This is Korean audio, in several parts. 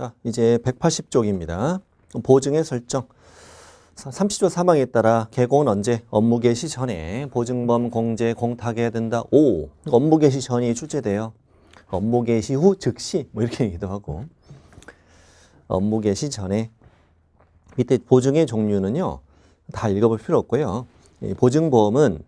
자, 이제 180쪽입니다. 보증의 설정. 30조 사망에 따라 개공은 언제? 업무 개시 전에 보증범 공제 공탁해야 된다. 오, 업무 개시 전이 출제돼요. 업무 개시 후 즉시 뭐 이렇게 얘기도 하고. 업무 개시 전에 밑에 보증의 종류는요. 다 읽어볼 필요 없고요. 이 보증보험은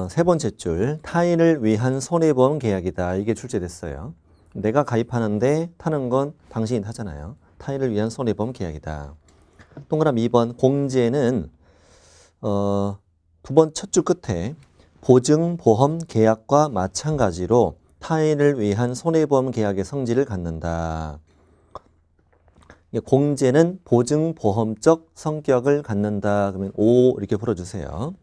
세 번째 줄 타인을 위한 손해보험 계약이다. 이게 출제됐어요. 내가 가입하는데 타는 건 당신이 타잖아요. 타인을 위한 손해보험 계약이다. 동그라미 2번 공제는 두 번 첫 줄 끝에 보증보험 계약과 마찬가지로 타인을 위한 손해보험 계약의 성질을 갖는다. 공제는 보증보험적 성격을 갖는다. 그러면 O 이렇게 풀어주세요.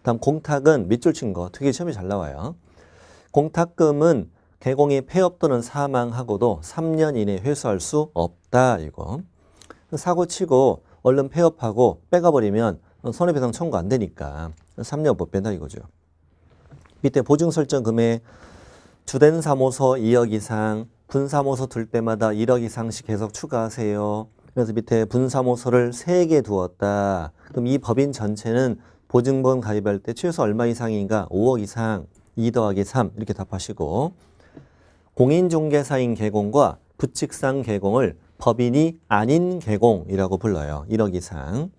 다음 공탁은 밑줄 친 거 되게 시험에 잘 나와요. 공탁금은 개공이 폐업 또는 사망하고도 3년 이내 회수할 수 없다. 이거 사고 치고 얼른 폐업하고 빼가버리면 손해배상 청구 안 되니까 3년 못 뺀다 이거죠. 밑에 보증 설정 금액 주된 사무소 2억 이상, 분사무소 둘 때마다 1억 이상씩 계속 추가하세요. 그래서 밑에 분사무소를 3개 두었다. 그럼 이 법인 전체는 보증보험 가입할 때 최소 얼마 이상인가? 5억 이상, 2 더하기 3 이렇게 답하시고 공인중개사인 개공과 부칙상 개공을 법인이 아닌 개공이라고 불러요. 1억 이상.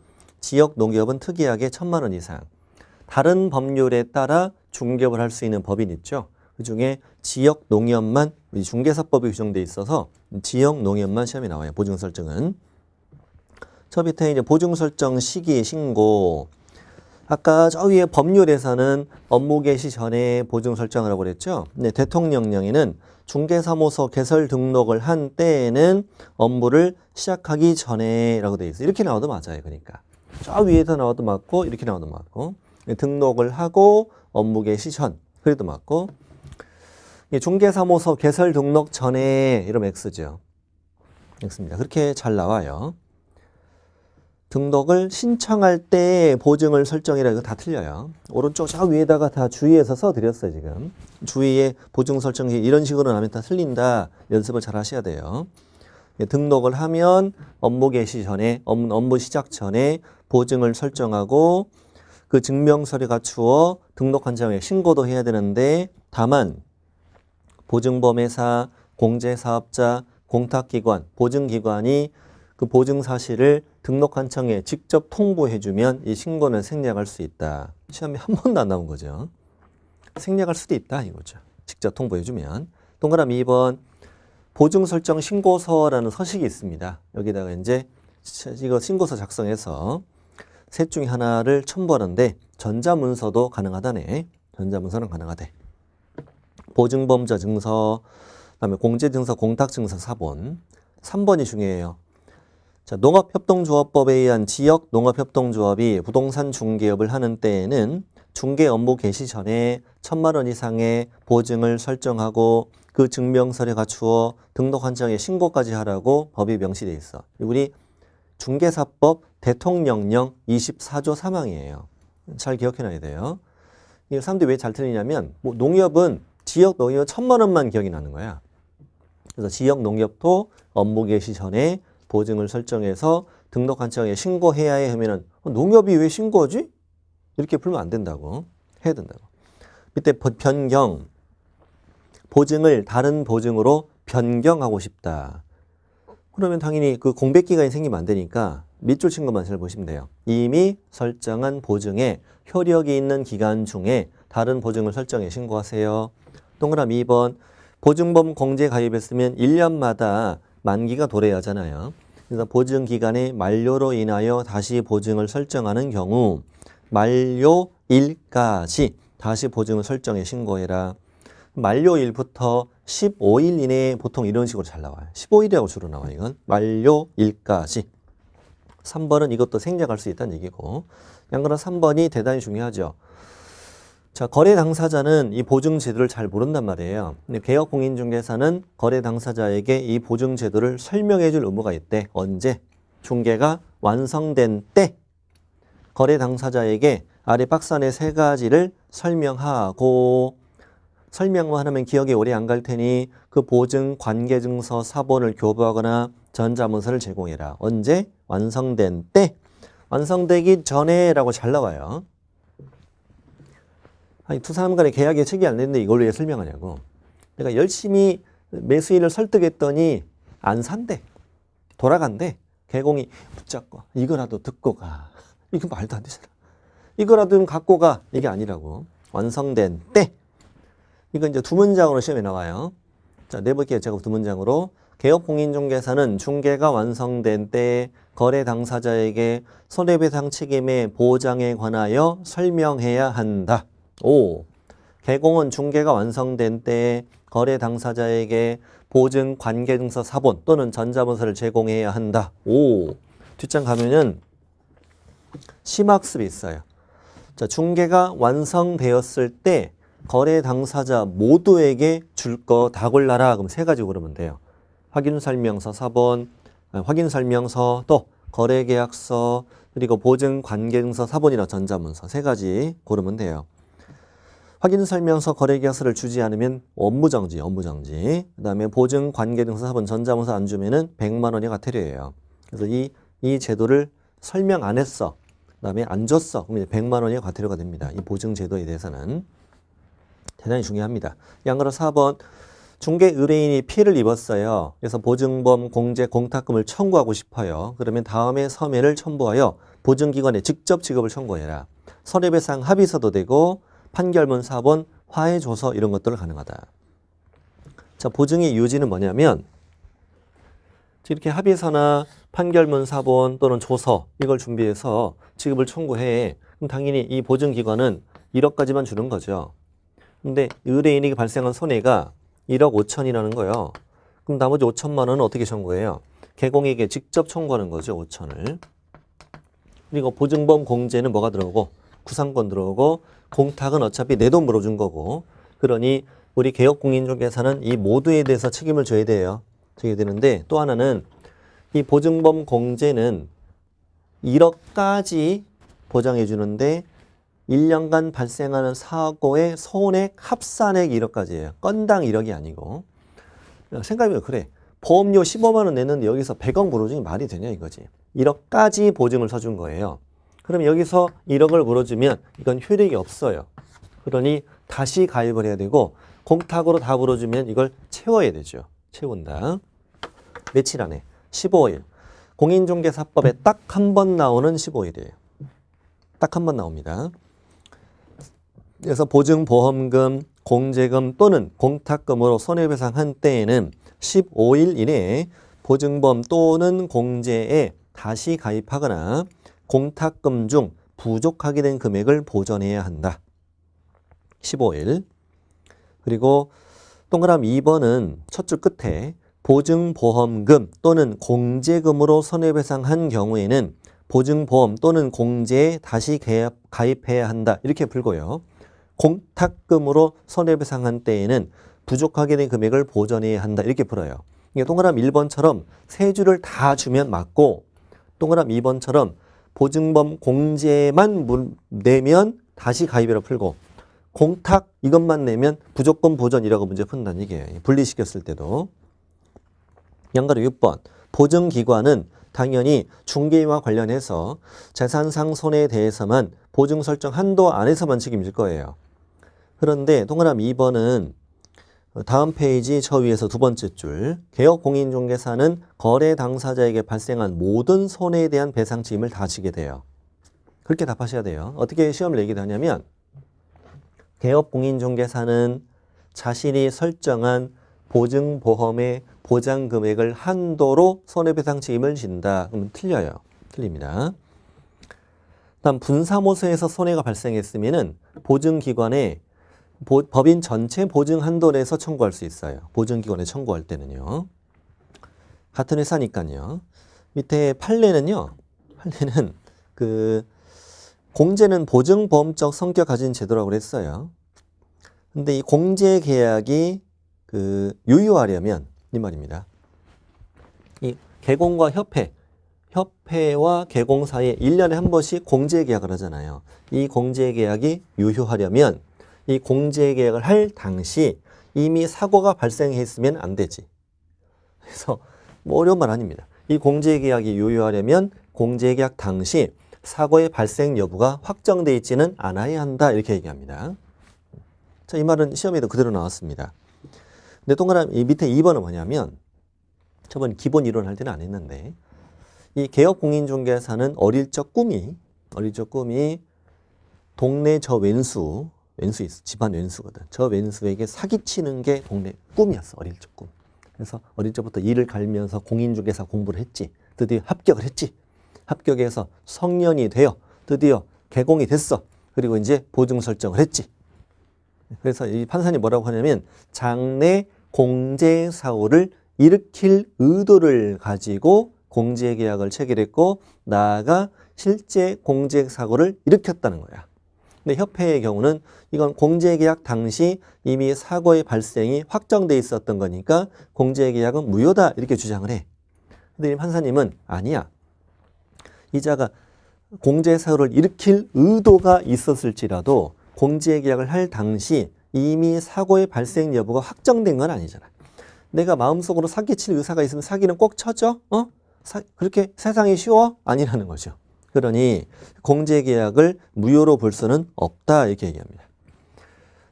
지역 농협은 특이하게 1,000만 원 이상. 다른 법률에 따라 중개업을 할 수 있는 법인 있죠. 그중에 지역 농협만 중개사법이 규정돼 있어서 지역 농협만 시험에 나와요. 보증 설정은. 저 밑에 이제 보증 설정 시기 신고. 아까 저 위에 법률에서는 업무 개시 전에 보증 설정을 하고 그랬죠. 네, 대통령령에는 중개사무소 개설 등록을 한 때에는 업무를 시작하기 전에라고 돼 있어요. 이렇게 나와도 맞아요. 그러니까 저 위에서 나와도 맞고 이렇게 나와도 맞고 등록을 하고 업무 개시 전 그래도 맞고 중개사무소 개설 등록 전에 이러면 X죠. X입니다. 그렇게 잘 나와요. 등록을 신청할 때 보증을 설정이라 이거 다 틀려요. 오른쪽 저 위에다가 다 주의해서 써드렸어요. 지금 주위에 보증 설정이 이런 식으로 하면 다 틀린다. 연습을 잘 하셔야 돼요. 등록을 하면 업무 개시 전에 업무 시작 전에 보증을 설정하고 그 증명서를 갖추어 등록한 장에 신고도 해야 되는데 다만 보증보험회사, 공제사업자, 공탁기관, 보증기관이 그 보증 사실을 등록한청에 직접 통보해주면 이 신고는 생략할 수 있다. 시험에 한 번도 안 나온 거죠. 생략할 수도 있다 이거죠. 직접 통보해주면. 동그라미 2번 보증 설정 신고서라는 서식이 있습니다. 여기다가 이제 이거 신고서 작성해서 셋 중에 하나를 첨부하는데 전자문서도 가능하다네. 전자문서는 가능하대. 보증보험자 증서, 그다음에 공제증서, 공탁증서 사본. 3번이 중요해요. 자, 농업협동조합법에 의한 지역 농업협동조합이 부동산 중개업을 하는 때에는 중개 업무 개시 전에 1,000만 원 이상의 보증을 설정하고 그 증명서를 갖추어 등록한청에 신고까지 하라고 법이 명시돼 있어. 우리 중개사법 대통령령 24조 3항이에요. 잘 기억해놔야 돼요. 이 사람들이 왜 잘 틀리냐면 농협은 지역 농협 1,000만 원만 기억이 나는 거야. 그래서 지역 농협도 업무 개시 전에 보증을 설정해서 등록한청에 신고해야 해 하면은 농협이 왜 신고하지? 이렇게 풀면 안 된다고. 해야 된다고. 밑에 변경. 보증을 다른 보증으로 변경하고 싶다. 그러면 당연히 그 공백기간이 생기면 안 되니까 밑줄 친 것만 잘 보시면 돼요. 이미 설정한 보증에 효력이 있는 기간 중에 다른 보증을 설정해 신고하세요. 동그라미 2번. 보증보험 공제 가입했으면 1년마다 만기가 도래야 하잖아요. 그래서 보증기간의 만료로 인하여 다시 보증을 설정하는 경우 만료일까지 다시 보증을 설정해 신고해라. 만료일부터 15일 이내에 보통 이런 식으로 잘 나와요. 15일이라고 주로 나와요. 이건 만료일까지. 3번은 이것도 생략할 수 있다는 얘기고. 양그러 3번이 대단히 중요하죠. 자, 거래 당사자는 이 보증 제도를 잘 모른단 말이에요. 근데 개업공인중개사는 거래 당사자에게 이 보증 제도를 설명해 줄 의무가 있대. 언제? 중개가 완성된 때 거래 당사자에게 아래 박스 안에 3가지를 설명하고 설명만 하면 기억이 오래 안 갈 테니 그 보증 관계증서 사본을 교부하거나 전자문서를 제공해라. 언제? 완성된 때. 완성되기 전에 라고 잘 나와요. 아니, 두 사람 간의 계약에 체결이 안 됐는데 이걸 왜 설명하냐고. 내가 열심히 매수인을 설득했더니 안 산대. 돌아간대. 개공이 붙잡고 이거라도 듣고 가. 이거 말도 안 되잖아. 이거라도 좀 갖고 가. 이게 아니라고. 완성된 때. 이거 이제 두 문장으로 시험에 나와요. 자, 내볼게요. 제가 두 문장으로. 개업공인중개사는 중개가 완성된 때에 거래 당사자에게 손해배상 책임의 보장에 관하여 설명해야 한다. 오. 개공은 중개가 완성된 때에 거래 당사자에게 보증 관계증서 사본 또는 전자문서를 제공해야 한다. 오. 뒷장 가면은 심학습이 있어요. 자, 중개가 완성되었을 때 거래 당사자 모두에게 줄 거 다 골라라. 그럼 세 가지 고르면 돼요. 확인설명서 사본, 확인설명서, 또 거래계약서, 그리고 보증관계증서 사본이나 전자문서 세 가지 고르면 돼요. 확인설명서, 거래계약서를 주지 않으면 업무정지. 그 다음에 보증관계증서 사본, 전자문서 안 주면은 100만 원이 과태료예요. 그래서 이 제도를 설명 안 했어. 그 다음에 안 줬어. 그럼 이제 100만 원이 과태료가 됩니다. 이 보증제도에 대해서는. 대단히 중요합니다. 양으로 4번. 중개 의뢰인이 피해를 입었어요. 그래서 보증보험, 공제, 공탁금을 청구하고 싶어요. 그러면 다음에 서면을 첨부하여 보증기관에 직접 지급을 청구해라. 손해배상 합의서도 되고 판결문 사본, 화해조서 이런 것들을 가능하다. 자, 보증의 유지는 뭐냐면 이렇게 합의서나 판결문 사본 또는 조서 이걸 준비해서 지급을 청구해. 그럼 당연히 이 보증기관은 1억까지만 주는 거죠. 근데 의뢰인에게 발생한 손해가 1억 5천이라는 거예요. 그럼 나머지 5천만 원은 어떻게 청구해요? 개공에게 직접 청구하는 거죠. 5천을. 그리고 보증보험 공제는 뭐가 들어오고 구상권 들어오고 공탁은 어차피 내 돈 물어준 거고 그러니 우리 개업공인중개사는 이 모두에 대해서 책임을 져야 돼요. 져야 되는데 또 하나는 이 보증보험 공제는 1억까지 보장해 주는데 1년간 발생하는 사고의 손해액 합산액 1억까지예요. 건당 1억이 아니고. 생각해보면 그래. 보험료 15만 원 냈는데 여기서 100억 물어주면 말이 되냐 이거지. 1억까지 보증을 서준 거예요. 그럼 여기서 1억을 물어주면 이건 효력이 없어요. 그러니 다시 가입을 해야 되고 공탁으로 다 물어주면 이걸 채워야 되죠. 채운다. 며칠 안에? 15일. 공인중개사법에 딱 한 번 나오는 15일이에요. 딱 한 번 나옵니다. 그래서 보증보험금, 공제금 또는 공탁금으로 손해배상한 때에는 15일 이내에 보증보험 또는 공제에 다시 가입하거나 공탁금 중 부족하게 된 금액을 보전해야 한다. 15일. 그리고 동그라미 2번은 첫 줄 끝에 보증보험금 또는 공제금으로 손해배상한 경우에는 보증보험 또는 공제에 다시 가입해야 한다. 이렇게 풀고요. 공탁금으로 손해배상한 때에는 부족하게 된 금액을 보전해야 한다. 이렇게 풀어요. 이게 동그라미 1번처럼 세 줄을 다 주면 맞고 동그라미 2번처럼 보증보험 공제만 내면 다시 가입이라 풀고 공탁 이것만 내면 무조건 보전이라고 문제 푼다는 얘기예요. 분리시켰을 때도. 양가로 6번. 보증기관은 당연히 중개와 관련해서 재산상 손해에 대해서만 보증 설정 한도 안에서만 책임질 거예요. 그런데 동그라미 2번은 다음 페이지 저 위에서 두 번째 줄 개업공인중개사는 거래 당사자에게 발생한 모든 손해에 대한 배상 책임을 다 지게 돼요. 그렇게 답하셔야 돼요. 어떻게 시험을 내게 되냐면 개업공인중개사는 자신이 설정한 보증보험의 보장 금액을 한도로 손해배상 책임을 진다. 그러면 틀려요. 틀립니다. 다음 분사모소에서 손해가 발생했으면은 보증기관에 법인 전체 보증 한도 내에서 청구할 수 있어요. 보증기관에 청구할 때는요. 같은 회사니까요. 밑에 판례는요. 판례는 공제는 보증보험적 성격 가진 제도라고 그랬어요. 근데 이 공제 계약이 유효하려면 이 말입니다. 이 개공과 협회와 개공 사이에 1년에 한 번씩 공제 계약을 하잖아요. 이 공제 계약이 유효하려면 이 공제계약을 할 당시 이미 사고가 발생했으면 안 되지. 그래서 뭐 어려운 말 아닙니다. 이 공제계약이 유효하려면 공제계약 당시 사고의 발생 여부가 확정돼 있지는 않아야 한다. 이렇게 얘기합니다. 자, 이 말은 시험에도 그대로 나왔습니다. 근데 동그라미 이 밑에 2번은 뭐냐면 저번 기본 이론 할 때는 안 했는데 이 개업공인중개사는 어릴 적 꿈이 동네 저 왼수 있어. 집안 왼수거든. 저 왼수에게 사기치는 게 동네 꿈이었어. 어릴 적 꿈. 그래서 어릴 적부터 일을 갈면서 공인중개사 공부를 했지. 드디어 합격을 했지. 합격해서 성년이 되어 드디어 개공이 됐어. 그리고 이제 보증 설정을 했지. 그래서 이 판사님 뭐라고 하냐면 장래 공제 사고를 일으킬 의도를 가지고 공제계약을 체결했고 나아가 실제 공제 사고를 일으켰다는 거야. 근데 협회의 경우는 이건 공제계약 당시 이미 사고의 발생이 확정돼 있었던 거니까 공제계약은 무효다 이렇게 주장을 해. 근데 이 판사님은 아니야. 이자가 공제사고를 일으킬 의도가 있었을지라도 공제계약을 할 당시 이미 사고의 발생 여부가 확정된 건 아니잖아. 내가 마음속으로 사기칠 의사가 있으면 사기는 꼭 쳐져? 그렇게 세상이 쉬워? 아니라는 거죠. 그러니 공제계약을 무효로 볼 수는 없다 이렇게 얘기합니다.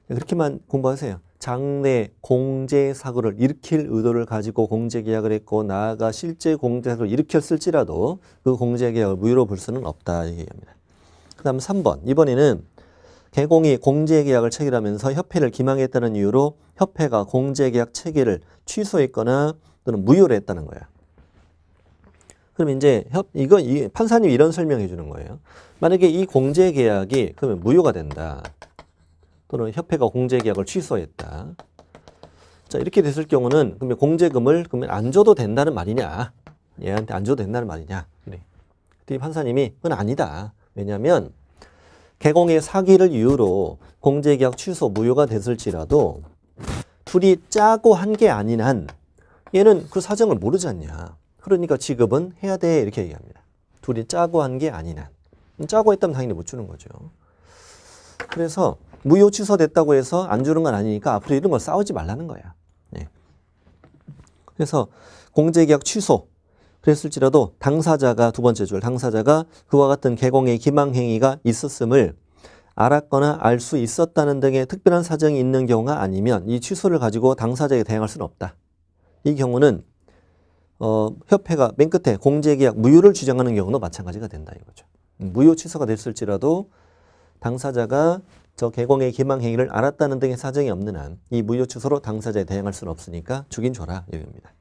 그렇게만 공부하세요. 장래 공제사고를 일으킬 의도를 가지고 공제계약을 했고 나아가 실제 공제사고를 일으켰을지라도 그 공제계약을 무효로 볼 수는 없다 이렇게 얘기합니다. 그 다음 3번. 이번에는 개공이 공제계약을 체결하면서 협회를 기망했다는 이유로 협회가 공제계약 체결을 취소했거나 또는 무효로 했다는 거야. 그럼 이제 판사님이 이런 설명해 주는 거예요. 만약에 이 공제계약이 그러면 무효가 된다. 또는 협회가 공제계약을 취소했다. 자, 이렇게 됐을 경우는 그러면 공제금을 그러면 안 줘도 된다는 말이냐? 얘한테 안 줘도 된다는 말이냐? 그래. 그때 판사님이 그건 아니다. 왜냐하면 개공의 사기를 이유로 공제계약 취소 무효가 됐을지라도 둘이 짜고 한 게 아닌 한 얘는 그 사정을 모르지 않냐. 그러니까 지급은 해야 돼 이렇게 얘기합니다. 둘이 짜고 한 게 아닌 한. 짜고 했다면 당연히 못 주는 거죠. 그래서 무효 취소됐다고 해서 안 주는 건 아니니까 앞으로 이런 걸 싸우지 말라는 거야. 네. 그래서 공제계약 취소 그랬을지라도 당사자가 두 번째 줄 당사자가 그와 같은 개공의 기망행위가 있었음을 알았거나 알 수 있었다는 등의 특별한 사정이 있는 경우가 아니면 이 취소를 가지고 당사자에게 대항할 수는 없다. 이 경우는 협회가 맨 끝에 공제계약 무효를 주장하는 경우도 마찬가지가 된다 이거죠. 무효 취소가 됐을지라도 당사자가 저 개공의 기망행위를 알았다는 등의 사정이 없는 한 이 무효 취소로 당사자에 대항할 수는 없으니까 주긴 줘라 여기입니다.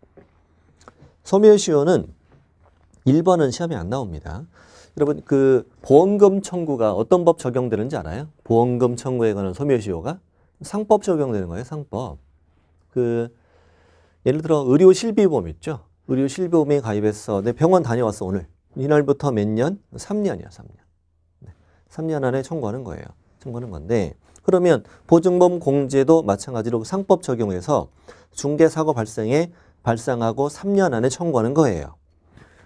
소멸시효는 1번은 시험에 안 나옵니다. 여러분 그 보험금 청구가 어떤 법 적용되는지 알아요? 보험금 청구에 관한 소멸시효가 상법 적용되는 거예요. 상법. 예를 들어 의료 실비보험 있죠. 의료 실비보험에 가입해서 내 병원 다녀왔어 오늘. 이날부터 몇 년? 3년이야 3년. 3년 안에 청구하는 거예요. 청구하는 건데 그러면 보증보험 공제도 마찬가지로 상법 적용해서 중개사고 발생하고 3년 안에 청구하는 거예요.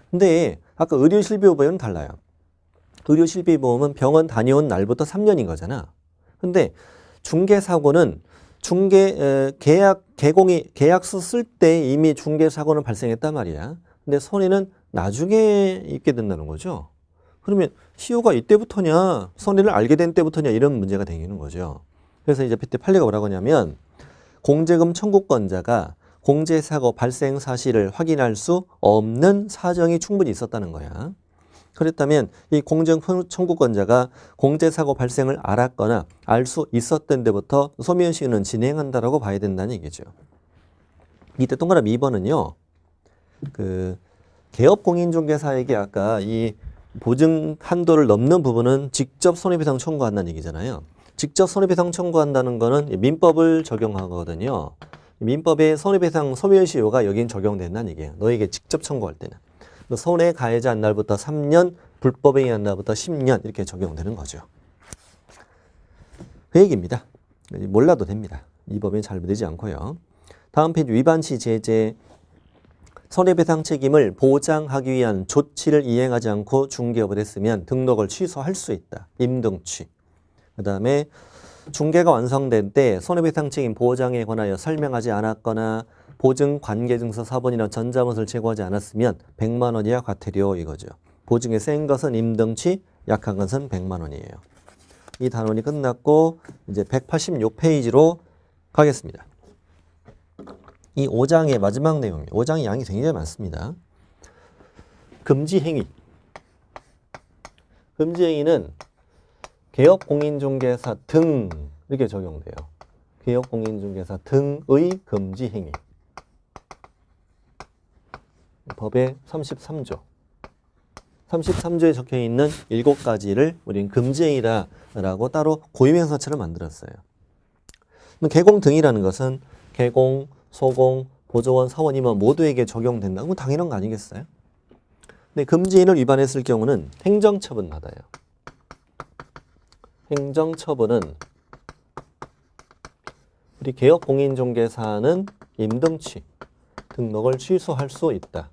근데 아까 의료실비보험은 달라요. 의료실비보험은 병원 다녀온 날부터 3년인 거잖아. 근데 중개사고는 계약서 쓸 때 이미 중개사고는 발생했단 말이야. 근데 손해는 나중에 입게 된다는 거죠. 그러면 시효가 이때부터냐, 손해를 알게 된 때부터냐 이런 문제가 생기는 거죠. 그래서 이제 그때 판례가 뭐라고 하냐면 공제금 청구권자가 공제사고 발생 사실을 확인할 수 없는 사정이 충분히 있었다는 거야. 그렇다면 이 공제금 청구권자가 공제사고 발생을 알았거나 알 수 있었던 데부터 소멸시효는 진행한다라고 봐야 된다는 얘기죠. 이때 동그라미 2번은요. 개업공인중개사에게 아까 이 보증 한도를 넘는 부분은 직접 손해배상 청구한다는 얘기잖아요. 직접 손해배상 청구한다는 거는 민법을 적용하거든요. 민법의 손해배상 소멸시효가 여긴 적용된다는 얘기예요. 너에게 직접 청구할 때는. 손해 가해자 날부터 3년, 불법에 의한 날부터 10년 이렇게 적용되는 거죠. 그 얘기입니다. 몰라도 됩니다. 이 법엔 잘못되지 않고요. 다음 페이지 위반시 제재. 손해배상 책임을 보장하기 위한 조치를 이행하지 않고 중개업을 했으면 등록을 취소할 수 있다. 임등취. 그 다음에 중개가 완성된 때 손해배상 책임 보장에 관하여 설명하지 않았거나 보증 관계증서 사본이나 전자문서를 제공하지 않았으면 100만 원 이하 과태료 이거죠. 보증이 센 것은 임등치, 약한 것은 100만 원이에요. 이 단원이 끝났고 이제 186페이지로 가겠습니다. 이 5장의 마지막 내용입니다. 5장의 양이 굉장히 많습니다. 금지행위. 금지행위는 개업공인중개사 등 이렇게 적용돼요. 개업공인중개사 등의 금지행위. 법의 33조. 33조에 적혀있는 7가지를 우리는 금지행위라고 따로 고유명사처럼 만들었어요. 개공 등이라는 것은 개공, 소공, 보조원, 사원, 임원 모두에게 적용된다. 그건 당연한 거 아니겠어요? 근데 금지행위를 위반했을 경우는 행정처분 받아요. 행정처분은 우리 개업공인중개사는 임등치, 등록을 취소할 수 있다.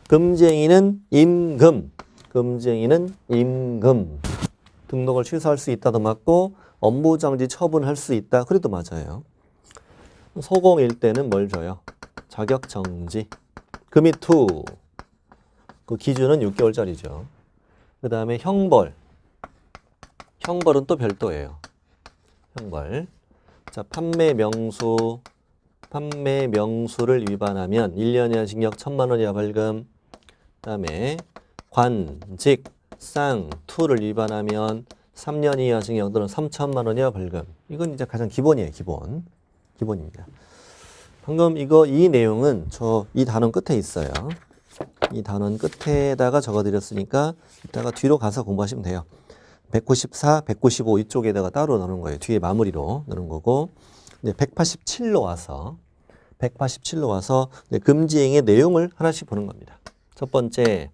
금지행위는 임금, 금지행위는 임금, 등록을 취소할 수 있다도 맞고 업무정지 처분할 수 있다. 그래도 맞아요. 소공일 때는 뭘 줘요? 자격정지. 금이 투. 그 기준은 6개월짜리죠. 그 다음에 형벌. 형벌은 또 별도예요. 형벌. 자, 판매 명수를 위반하면 1년 이하 징역 1,000만 원 이하 벌금. 그 다음에 관직, 상, 투를 위반하면 3년 이하 징역 또는 3,000만 원 이하 벌금. 이건 이제 가장 기본이에요. 기본입니다. 방금 이 내용은 이 단원 끝에 있어요. 이 단원 끝에다가 적어드렸으니까 이따가 뒤로 가서 공부하시면 돼요. 194, 195 이쪽에다가 따로 넣는 거예요. 뒤에 마무리로 넣는 거고. 이제 187로 와서 금지행위의 내용을 하나씩 보는 겁니다. 첫 번째,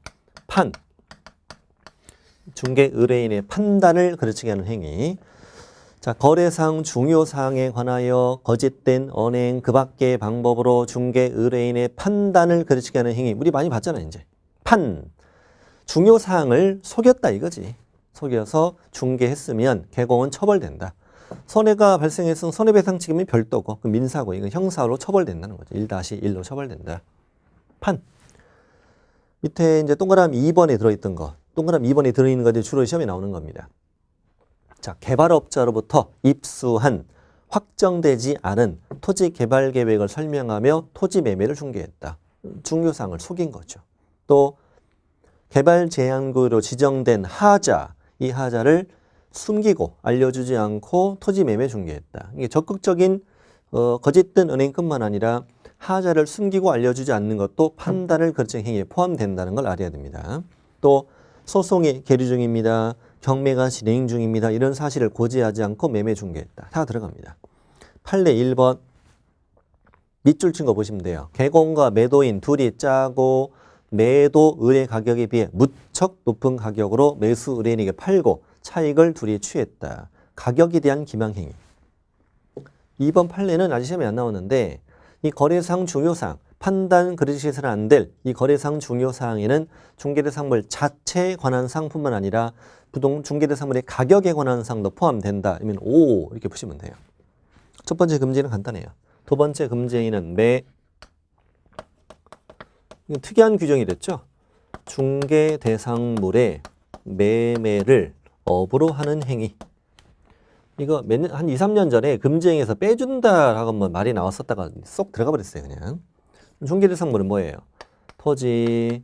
중개 의뢰인의 판단을 그르치게 하는 행위. 자, 거래사항 중요사항에 관하여 거짓된 언행 그 밖의 방법으로 중개 의뢰인의 판단을 그르치게 하는 행위. 우리 많이 봤잖아요, 이제. 중요사항을 속였다 이거지. 속여서 중개했으면 개공은 처벌된다. 손해가 발생했으면 손해배상 책임이 별도고, 그 민사고, 이건 형사로 처벌된다는 거죠. 1-1로 처벌된다. 밑에 이제 동그라미 2번에 들어있던 거. 동그라미 2번에 들어있는 것들이 주로 시험에 나오는 겁니다. 자, 개발업자로부터 입수한 확정되지 않은 토지 개발 계획을 설명하며 토지 매매를 중개했다. 중요사항을 속인 거죠. 또 개발 제한구로 지정된 하자, 이 하자를 숨기고 알려주지 않고 토지 매매 중개했다. 이게 적극적인 거짓된 은행뿐만 아니라 하자를 숨기고 알려주지 않는 것도 판단을 그르치는 행위에 포함된다는 걸 알아야 됩니다. 또 소송이 계류 중입니다. 경매가 진행 중입니다. 이런 사실을 고지하지 않고 매매 중개했다. 다 들어갑니다. 판례 1번 밑줄 친 거 보시면 돼요. 개공과 매도인 둘이 짜고 매도 의뢰 가격에 비해 무척 높은 가격으로 매수 의뢰인에게 팔고 차익을 둘이 취했다. 가격에 대한 기망행위. 2번 판례는 아직 시험에 안 나오는데 이 거래사항 중요사항, 판단 그르치서는 안 될 이 거래사항 중요사항에는 중개대상물 자체에 관한 사항뿐만 아니라 중개대상물의 가격에 관한 사항도 포함된다. 그러면 O 이렇게 보시면 돼요. 첫 번째 금지는 간단해요. 두 번째 금지행위는 특이한 규정이 됐죠. 중개대상물의 매매를 업으로 하는 행위. 이거 한 2, 3년 전에 금지행위에서 빼준다라고 뭐 말이 나왔었다가 쏙 들어가 버렸어요, 그냥. 중개대상물은 뭐예요? 토지,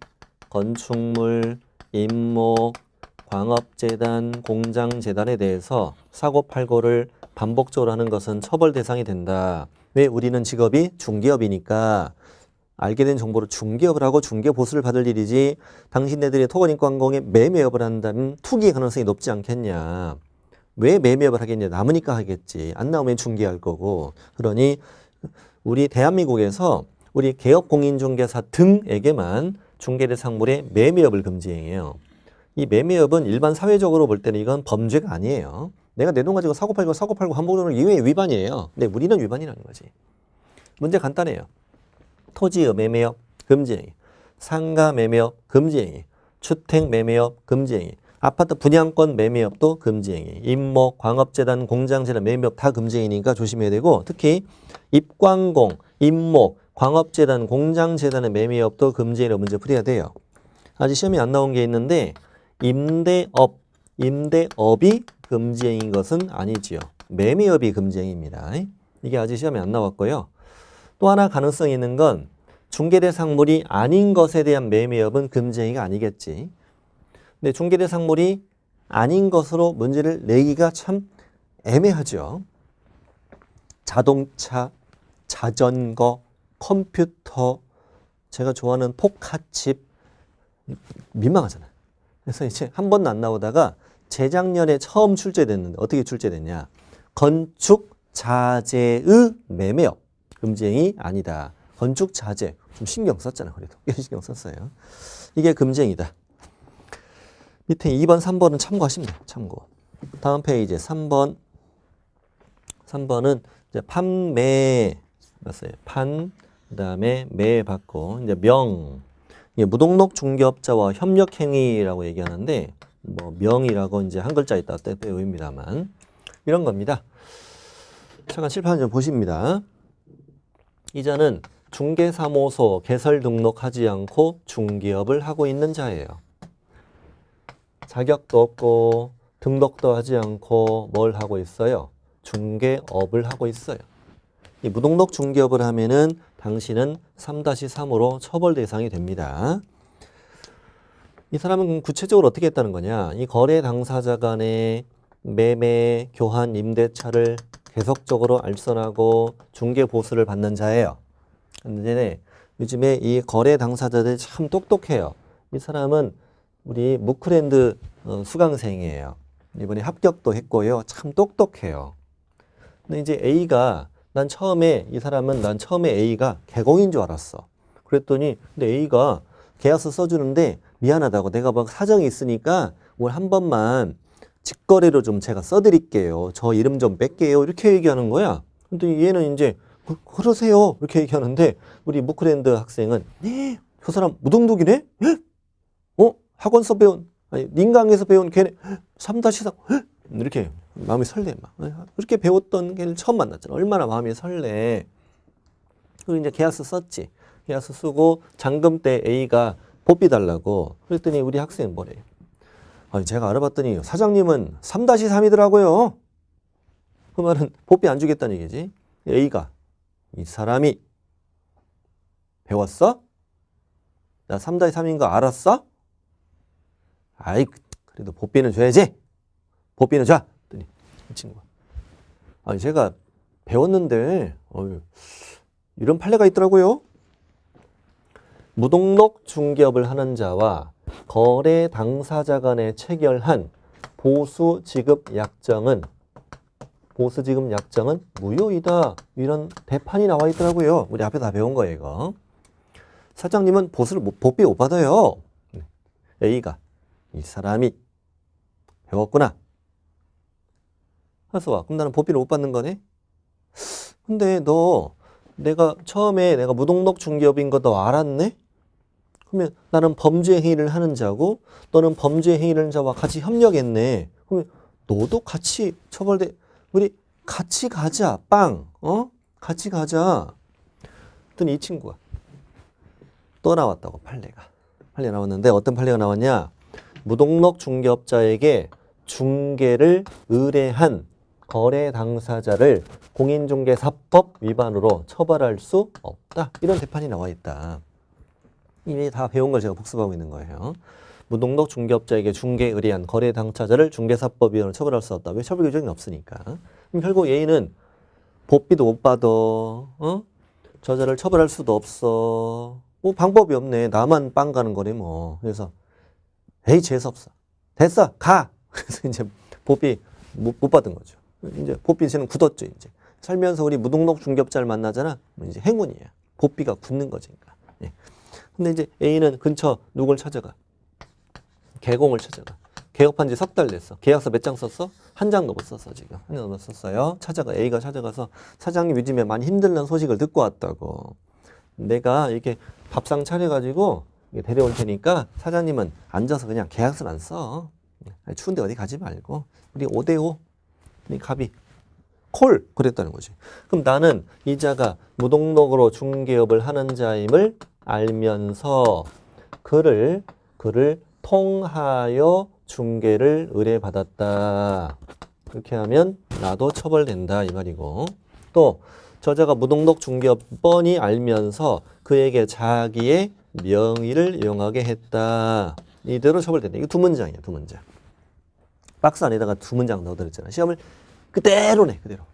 건축물, 임목, 광업재단, 공장재단에 대해서 사고팔고를 반복적으로 하는 것은 처벌 대상이 된다. 왜? 우리는 직업이 중개업이니까 알게 된 정보로 중개업을 하고 중개보수를 받을 일이지 당신네들이 토건인권공에 매매업을 한다면 투기 가능성이 높지 않겠냐. 왜 매매업을 하겠냐. 남으니까 하겠지. 안 나오면 중개할 거고. 그러니 우리 대한민국에서 우리 개업공인중개사 등에게만 중개대상물의 매매업을 금지해요. 이 매매업은 일반 사회적으로 볼 때는 이건 범죄가 아니에요. 내가 내 돈 가지고 사고 팔고 반복적으로 이외의 위반이에요. 근데 우리는 위반이라는 거지. 문제 간단해요. 토지 매매업 금지행위, 상가 매매업 금지행위, 주택 매매업 금지행위. 아파트 분양권 매매업도 금지행위. 임목, 광업재단, 공장재단 매매업 다 금지행위니까 조심해야 되고 특히 입광공, 임목, 광업재단, 공장재단의 매매업도 금지행위로 문제 풀어야 돼요. 아직 시험이 안 나온 게 있는데 임대업이 금지행위인 것은 아니지요. 매매업이 금지행위입니다. 이게 아직 시험에 안 나왔고요. 또 하나 가능성이 있는 건 중개대상물이 아닌 것에 대한 매매업은 금지행위가 아니겠지. 근데 중개대상물이 아닌 것으로 문제를 내기가 참 애매하죠. 자동차, 자전거, 컴퓨터, 제가 좋아하는 포카칩, 민망하잖아요. 그래서 이제 한 번도 안 나오다가 재작년에 처음 출제됐는데 어떻게 출제됐냐. 건축 자재의 매매업 금지행위 아니다. 건축 자재 좀 신경 썼잖아. 그래도 신경 썼어요. 이게 금지행위다. 밑에 2번, 3번은 참고하시면 돼요. 참고. 다음 페이지 3번. 3번은 이제 판매 맞어요. 판 그다음에 매 받고 이제 명. 이게 무등록 중개업자와 협력 행위라고 얘기하는데 뭐 명이라고 이제 한 글자 있다 빼입니다만 이런 겁니다. 잠깐 칠판 좀 보십니다. 이자는 중개사무소 개설 등록하지 않고 중개업을 하고 있는 자예요. 자격도 없고 등록도 하지 않고 뭘 하고 있어요? 중개업을 하고 있어요. 이 무등록 중개업을 하면은 당신은 3-3으로 처벌 대상이 됩니다. 이 사람은 구체적으로 어떻게 했다는 거냐? 이 거래 당사자 간의 매매, 교환, 임대차를 계속적으로 알선하고 중개 보수를 받는 자예요. 근데 요즘에 이 거래 당사자들이 참 똑똑해요. 이 사람은 우리 무크랜드 수강생이에요. 이번에 합격도 했고요. 참 똑똑해요. 근데 이제 A가 난 처음에 A가 개공인 줄 알았어. 그랬더니 근데 A가 계약서 써주는데 미안하다고 내가 막 사정이 있으니까 오늘 한 번만 직거래로 좀 제가 써드릴게요. 저 이름 좀 뺄게요. 이렇게 얘기하는 거야. 근데 얘는 이제 그러세요. 이렇게 얘기하는데 우리 무크랜드 학생은 저 사람 무등록이네? 학원서 배운 아니 닌강에서 배운 걔네 3-3 이렇게 마음이 설레 막 그렇게 배웠던 걔를 처음 만났잖아. 얼마나 마음이 설레. 그리고 이제 계약서 썼지. 계약서 쓰고 잔금 때 A가 복비 달라고 그랬더니 우리 학생은 뭐래요? 아니 제가 알아봤더니 사장님은 3-3이더라고요. 그 말은 복비 안 주겠다는 얘기지. A가 이 사람이 배웠어? 나 3-3인 거 알았어? 아이 그래도 복비는 줘야지. 복비는 줘. 그랬더니 이 친구가 아니 제가 배웠는데 이런 판례가 있더라고요. 무등록 중개업을 하는 자와 거래 당사자 간에 체결한 보수 지급 약정은 무효이다. 이런 대판이 나와 있더라고요. 우리 앞에 다 배운 거예요, 이거. 사장님은 복비 못 받아요. A가 이 사람이 배웠구나. 그래서 와. 그럼 나는 복비를 못 받는 거네? 근데 내가 처음에 내가 무등록 중개업인 거 너 알았네? 그러면 나는 범죄 행위를 하는 자고 너는 범죄 행위를 하는 자와 같이 협력했네. 그러면 너도 같이 처벌돼. 우리 같이 가자. 빵. 같이 가자. 그랬더니 이 친구가 또 나왔다고 판례 나왔는데 어떤 판례가 나왔냐? 무등록 중개업자에게 중개를 의뢰한 거래 당사자를 공인중개사법 위반으로 처벌할 수 없다. 이런 대판이 나와 있다. 이미 다 배운 걸 제가 복습하고 있는 거예요. 무등록 중개업자에게 중개 의뢰한 거래 당사자를 중개사법 위반으로 처벌할 수 없다. 왜 처벌 규정이 없으니까. 그럼 결국 A는 복비도 못 받아. 저자를 처벌할 수도 없어. 뭐 방법이 없네. 나만 빵 가는 거네 뭐. 그래서 에이 재수없어. 됐어. 가. 그래서 이제 복비 못 받은 거죠. 이제 복비 이제는 굳었죠. 이제 살면서 우리 무등록 중개업자를 만나잖아. 이제 행운이야. 복비가 굳는 거지. 예. 근데 이제 A는 근처 누굴 찾아가? 개공을 찾아가. 개업한 지 석 달 됐어. 계약서 몇 장 썼어? 한 장도 못 썼어 지금. 한 장도 못 썼어요. A가 찾아가서 사장님 요즘에 많이 힘들다는 소식을 듣고 왔다고. 내가 이렇게 밥상 차려가지고 데려올 테니까 사장님은 앉아서 그냥 계약서를 안 써. 추운데 어디 가지 말고 우리 5대5 우리 갑이 콜 그랬다는 거지. 그럼 나는 이자가 무등록으로 중개업을 하는 자임을 알면서 그를 통하여 중개를 의뢰받았다. 그렇게 하면 나도 처벌된다 이 말이고, 또 저자가 무등록 중개업 뻔히 알면서 그에게 자기의 명의를 이용하게 했다. 이대로 처벌된다. 이거 두 문장이에요. 두 문장. 박스 안에다가 두 문장 넣어드렸잖아요. 시험을 그대로네. 그대로.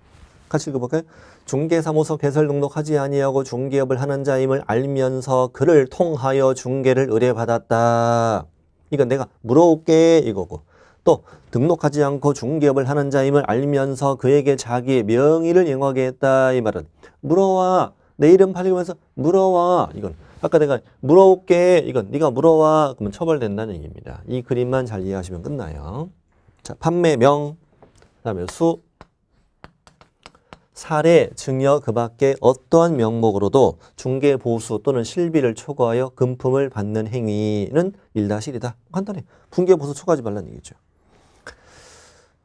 같이 읽어볼까요? 중개사무소 개설 등록하지 아니하고 중개업을 하는 자임을 알면서 그를 통하여 중개를 의뢰받았다. 이건 내가 물어올게 이거고, 또 등록하지 않고 중개업을 하는 자임을 알면서 그에게 자기의 명의를 이용하게 했다. 이 말은 물어와. 내 이름 팔리면서 물어와. 이건 아까 내가 물어올게. 이건 네가 물어와. 그러면 처벌된다는 얘기입니다. 이 그림만 잘 이해하시면 끝나요. 자, 판매명, 그다음에 수, 사례, 증여 그 밖에 어떠한 명목으로도 중개 보수 또는 실비를 초과하여 금품을 받는 행위는 1-1이다. 간단해. 분개 보수 초과하지 말라는 얘기죠.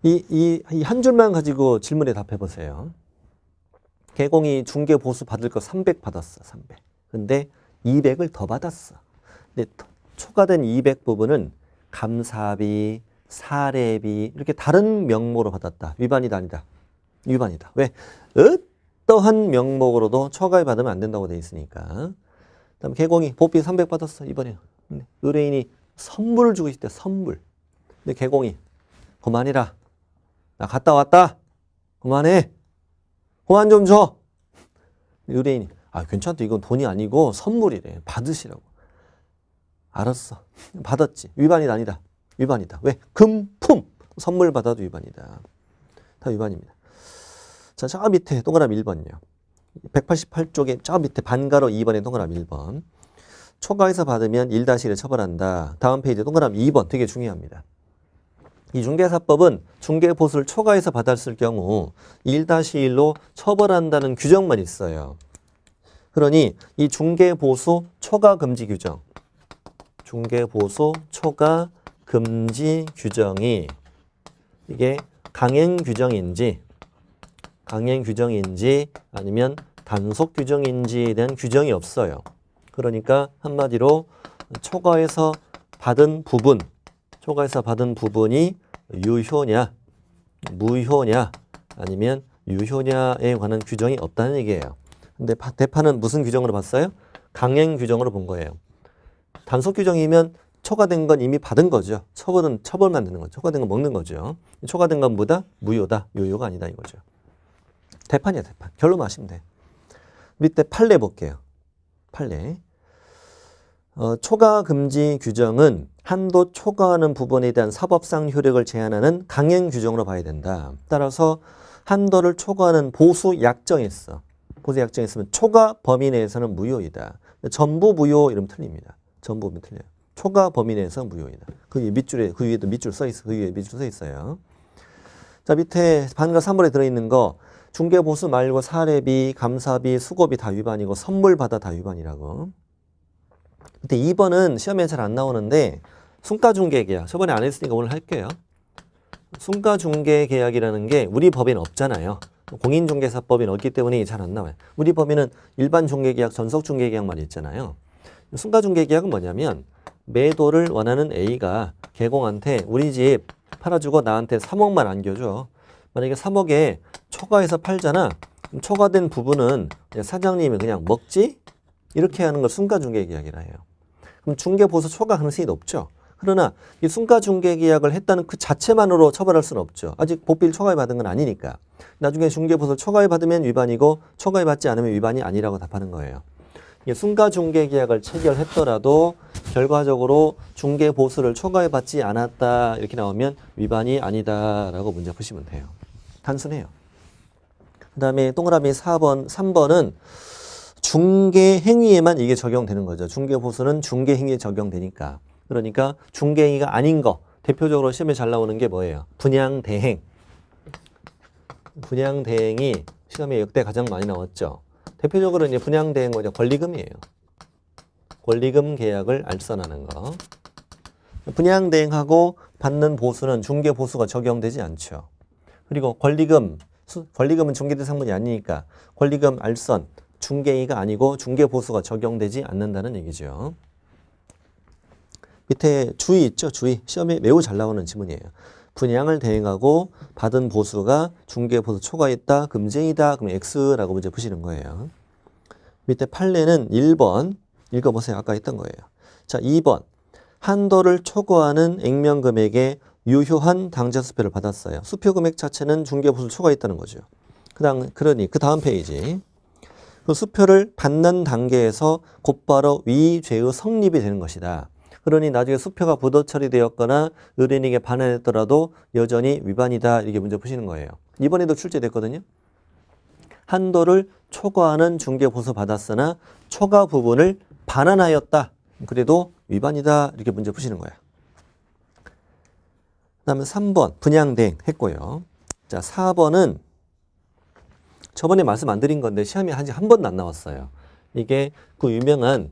이 한 줄만 가지고 질문에 답해 보세요. 개공이 중개 보수 받을 거 300 받았어. 300. 근데 200을 더 받았어. 근데 초과된 200 부분은 감사비, 사례비 이렇게 다른 명목으로 받았다. 위반이다 아니다? 위반이다. 왜? 어떠한 명목으로도 초과에 받으면 안 된다고 돼 있으니까. 그다음 개공이 보비 300 받았어. 이번에 의뢰인이 선물을 주고 있대. 선물. 근데 개공이 그만이라. 나 갔다 왔다. 그만해. 그만 좀 줘. 의뢰인이 괜찮다. 이건 돈이 아니고 선물이래. 받으시라고. 알았어. 받았지. 위반이 아니다. 위반이다. 왜? 금품. 선물 받아도 위반이다. 다 위반입니다. 자, 저 밑에 동그라미 1번이요. 188쪽에 저 밑에 반가로 2번에 동그라미 1번. 초과해서 받으면 1-1에 처벌한다. 다음 페이지 동그라미 2번 되게 중요합니다. 이 중개사법은 중개보수를 초과해서 받았을 경우 1-1로 처벌한다는 규정만 있어요. 그러니 이 중개보수 초과금지 규정, 중개보수 초과금지 규정이 이게 강행 규정인지 아니면 단속 규정인지에 대한 규정이 없어요. 그러니까 한마디로 초과해서 받은 부분이 유효냐, 무효냐, 아니면 유효냐에 관한 규정이 없다는 얘기예요. 근데 대파는 무슨 규정으로 봤어요? 강행 규정으로 본 거예요. 단속 규정이면 초과된 건 이미 받은 거죠. 처벌만 되는 거죠. 초과된 건 먹는 거죠. 초과된 건 뭐다? 무효다. 유효가 아니다 이거죠. 대판이야, 대판. 결론 아시면 돼. 밑에 판례 볼게요. 판례. 초과 금지 규정은 한도 초과하는 부분에 대한 사법상 효력을 제한하는 강행 규정으로 봐야 된다. 따라서 한도를 초과하는 보수 약정했어. 보수 약정했으면 초과 범위 내에서는 무효이다. 전부 무효 이러면 틀립니다. 전부 보면 틀려요. 초과 범위 내에서 무효이다. 그 위에도 밑줄 써 있어. 그 위에 밑줄 써 있어요. 자, 밑에 반가 3번에 들어있는 거 중개보수 말고 사례비, 감사비, 수고비 다 위반이고 선물 받아 다 위반이라고. 근데 2번은 시험에 잘 안 나오는데 순가중개계약. 저번에 안 했으니까 오늘 할게요. 순가중개계약이라는 게 우리 법에는 없잖아요. 공인중개사법에는 없기 때문에 잘 안 나와요. 우리 법에는 일반 중개계약, 전속중개계약만 있잖아요. 순가중개계약은 뭐냐면 매도를 원하는 A가 개공한테 우리 집 팔아주고 나한테 3억만 안겨줘. 만약에 3억에 초과해서 팔잖아. 초과된 부분은 사장님이 그냥 먹지? 이렇게 하는 걸 순가중개계약이라 해요. 그럼 중개보수 초과 가능성이 높죠. 그러나 이 순가중개계약을 했다는 그 자체만으로 처벌할 수는 없죠. 아직 보필 초과에 받은 건 아니니까. 나중에 중개보수를 초과에 받으면 위반이고 초과에 받지 않으면 위반이 아니라고 답하는 거예요. 순가중개계약을 체결했더라도 결과적으로 중개보수를 초과에 받지 않았다 이렇게 나오면 위반이 아니다라고 문제 푸시면 돼요. 단순해요. 그 다음에 동그라미 3번은 중개행위에만 이게 적용되는 거죠. 중개보수는 중개행위에 적용되니까. 그러니까 중개행위가 아닌 거. 대표적으로 시험에 잘 나오는 게 뭐예요? 분양대행. 분양대행이 시험에 역대 가장 많이 나왔죠. 대표적으로 이제 분양대행 뭐죠? 권리금이에요. 권리금 계약을 알선하는 거. 분양대행하고 받는 보수는 중개보수가 적용되지 않죠. 그리고 권리금은 중개대상물이 아니니까 권리금 알선 중개이가 아니고 중개보수가 적용되지 않는다는 얘기죠. 밑에 주의 있죠? 주의. 시험에 매우 잘 나오는 지문이에요. 분양을 대행하고 받은 보수가 중개보수 초과했다, 금쟁이다. 그럼 X라고 문제 푸시는 거예요. 밑에 판례는 1번 읽어보세요. 아까 했던 거예요. 자, 2번. 한도를 초과하는 액면금액의 유효한 당좌 수표를 받았어요. 수표 금액 자체는 중개보수를 초과했다는 거죠. 그 다음 페이지. 그 수표를 받는 단계에서 곧바로 위 죄의 성립이 되는 것이다. 그러니 나중에 수표가 부도 처리되었거나 의뢰인에게 반환했더라도 여전히 위반이다. 이렇게 문제 푸시는 거예요. 이번에도 출제됐거든요. 한도를 초과하는 중개보수 받았으나 초과 부분을 반환하였다. 그래도 위반이다. 이렇게 문제 푸시는 거야. 그 다음에 3번 분양대행 했고요. 자, 4번은 저번에 말씀 안 드린 건데 시험에 아직 한 번도 안 나왔어요. 이게 그 유명한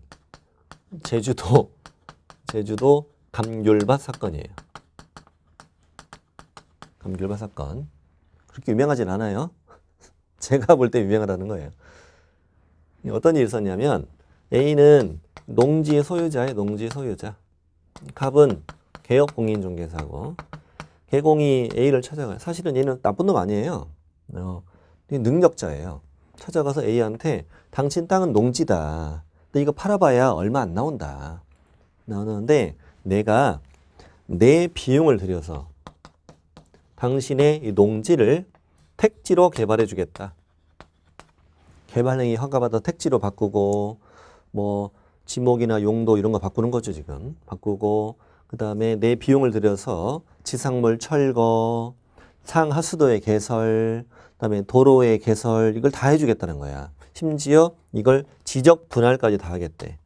제주도 감귤밭 사건이에요. 감귤밭 사건. 그렇게 유명하진 않아요. 제가 볼 때 유명하다는 거예요. 어떤 일이 있었냐면 A는 농지 소유자예요. 농지 소유자. 갑은 개업공인중개사고 개공이 A를 찾아가요. 사실은 얘는 나쁜 놈 아니에요. 능력자예요. 찾아가서 A한테 당신 땅은 농지다. 근데 이거 팔아봐야 얼마 안 나온다. 나오는데 내가 내 비용을 들여서 당신의 이 농지를 택지로 개발해 주겠다. 개발행위 허가받아 택지로 바꾸고 뭐 지목이나 용도 이런 거 바꾸는 거죠. 지금 바꾸고 그 다음에 내 비용을 들여서 지상물 철거, 상하수도의 개설, 그 다음에 도로의 개설 이걸 다 해주겠다는 거야. 심지어 이걸 지적 분할까지 다 하겠대.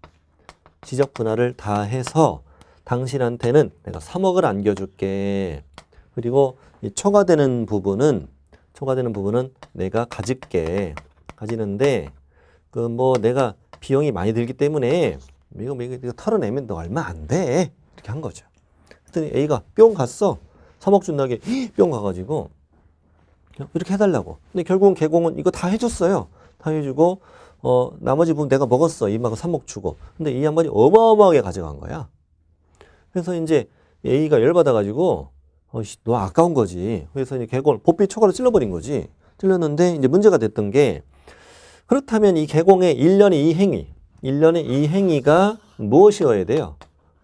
지적 분할을 다 해서 당신한테는 내가 3억을 안겨줄게. 그리고 이 초과되는 부분은 내가 가질게. 가지는데 그 뭐 내가 비용이 많이 들기 때문에 이거 털어내면 너 얼마 안 돼. 이렇게 한 거죠. 그랬더니 A가 뿅 갔어. 3억 준다게 뿅 가가지고 이렇게 해달라고. 근데 결국은 개공은 이거 다 해줬어요. 다 해주고 나머지 부분 내가 먹었어. 이만큼 3억 주고. 근데 이 양반이 어마어마하게 가져간 거야. 그래서 이제 A가 열받아가지고 너 아까운 거지. 그래서 이제 개공을 보삐 초과로 찔러버린 거지. 찔렀는데 이제 문제가 됐던 게 그렇다면 이 개공의 일련의 이 행위가 무엇이어야 돼요?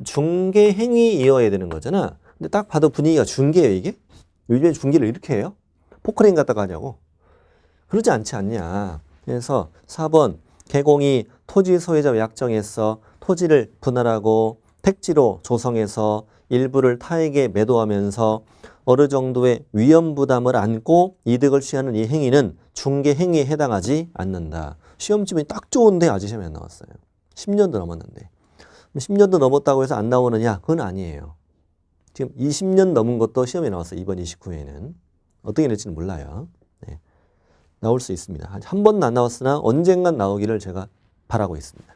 중개 행위이어야 되는 거잖아. 근데 딱 봐도 분위기가 중개예요, 이게? 요즘에 중개를 이렇게 해요? 포크레인 갖다가 하냐고. 그러지 않지 않냐. 그래서 4번 개공이 토지 소유자 약정에서 토지를 분할하고 택지로 조성해서 일부를 타에게 매도하면서 어느 정도의 위험 부담을 안고 이득을 취하는 이 행위는 중개 행위에 해당하지 않는다. 시험 지문이 딱 좋은데 아직 시험에 안 나왔어요. 10년도 넘었는데. 10년도 넘었다고 해서 안 나오느냐? 그건 아니에요. 지금 20년 넘은 것도 시험에 나왔어요. 이번 29회는. 어떻게 될지는 몰라요. 네. 나올 수 있습니다. 한 번도 안 나왔으나 언젠간 나오기를 제가 바라고 있습니다.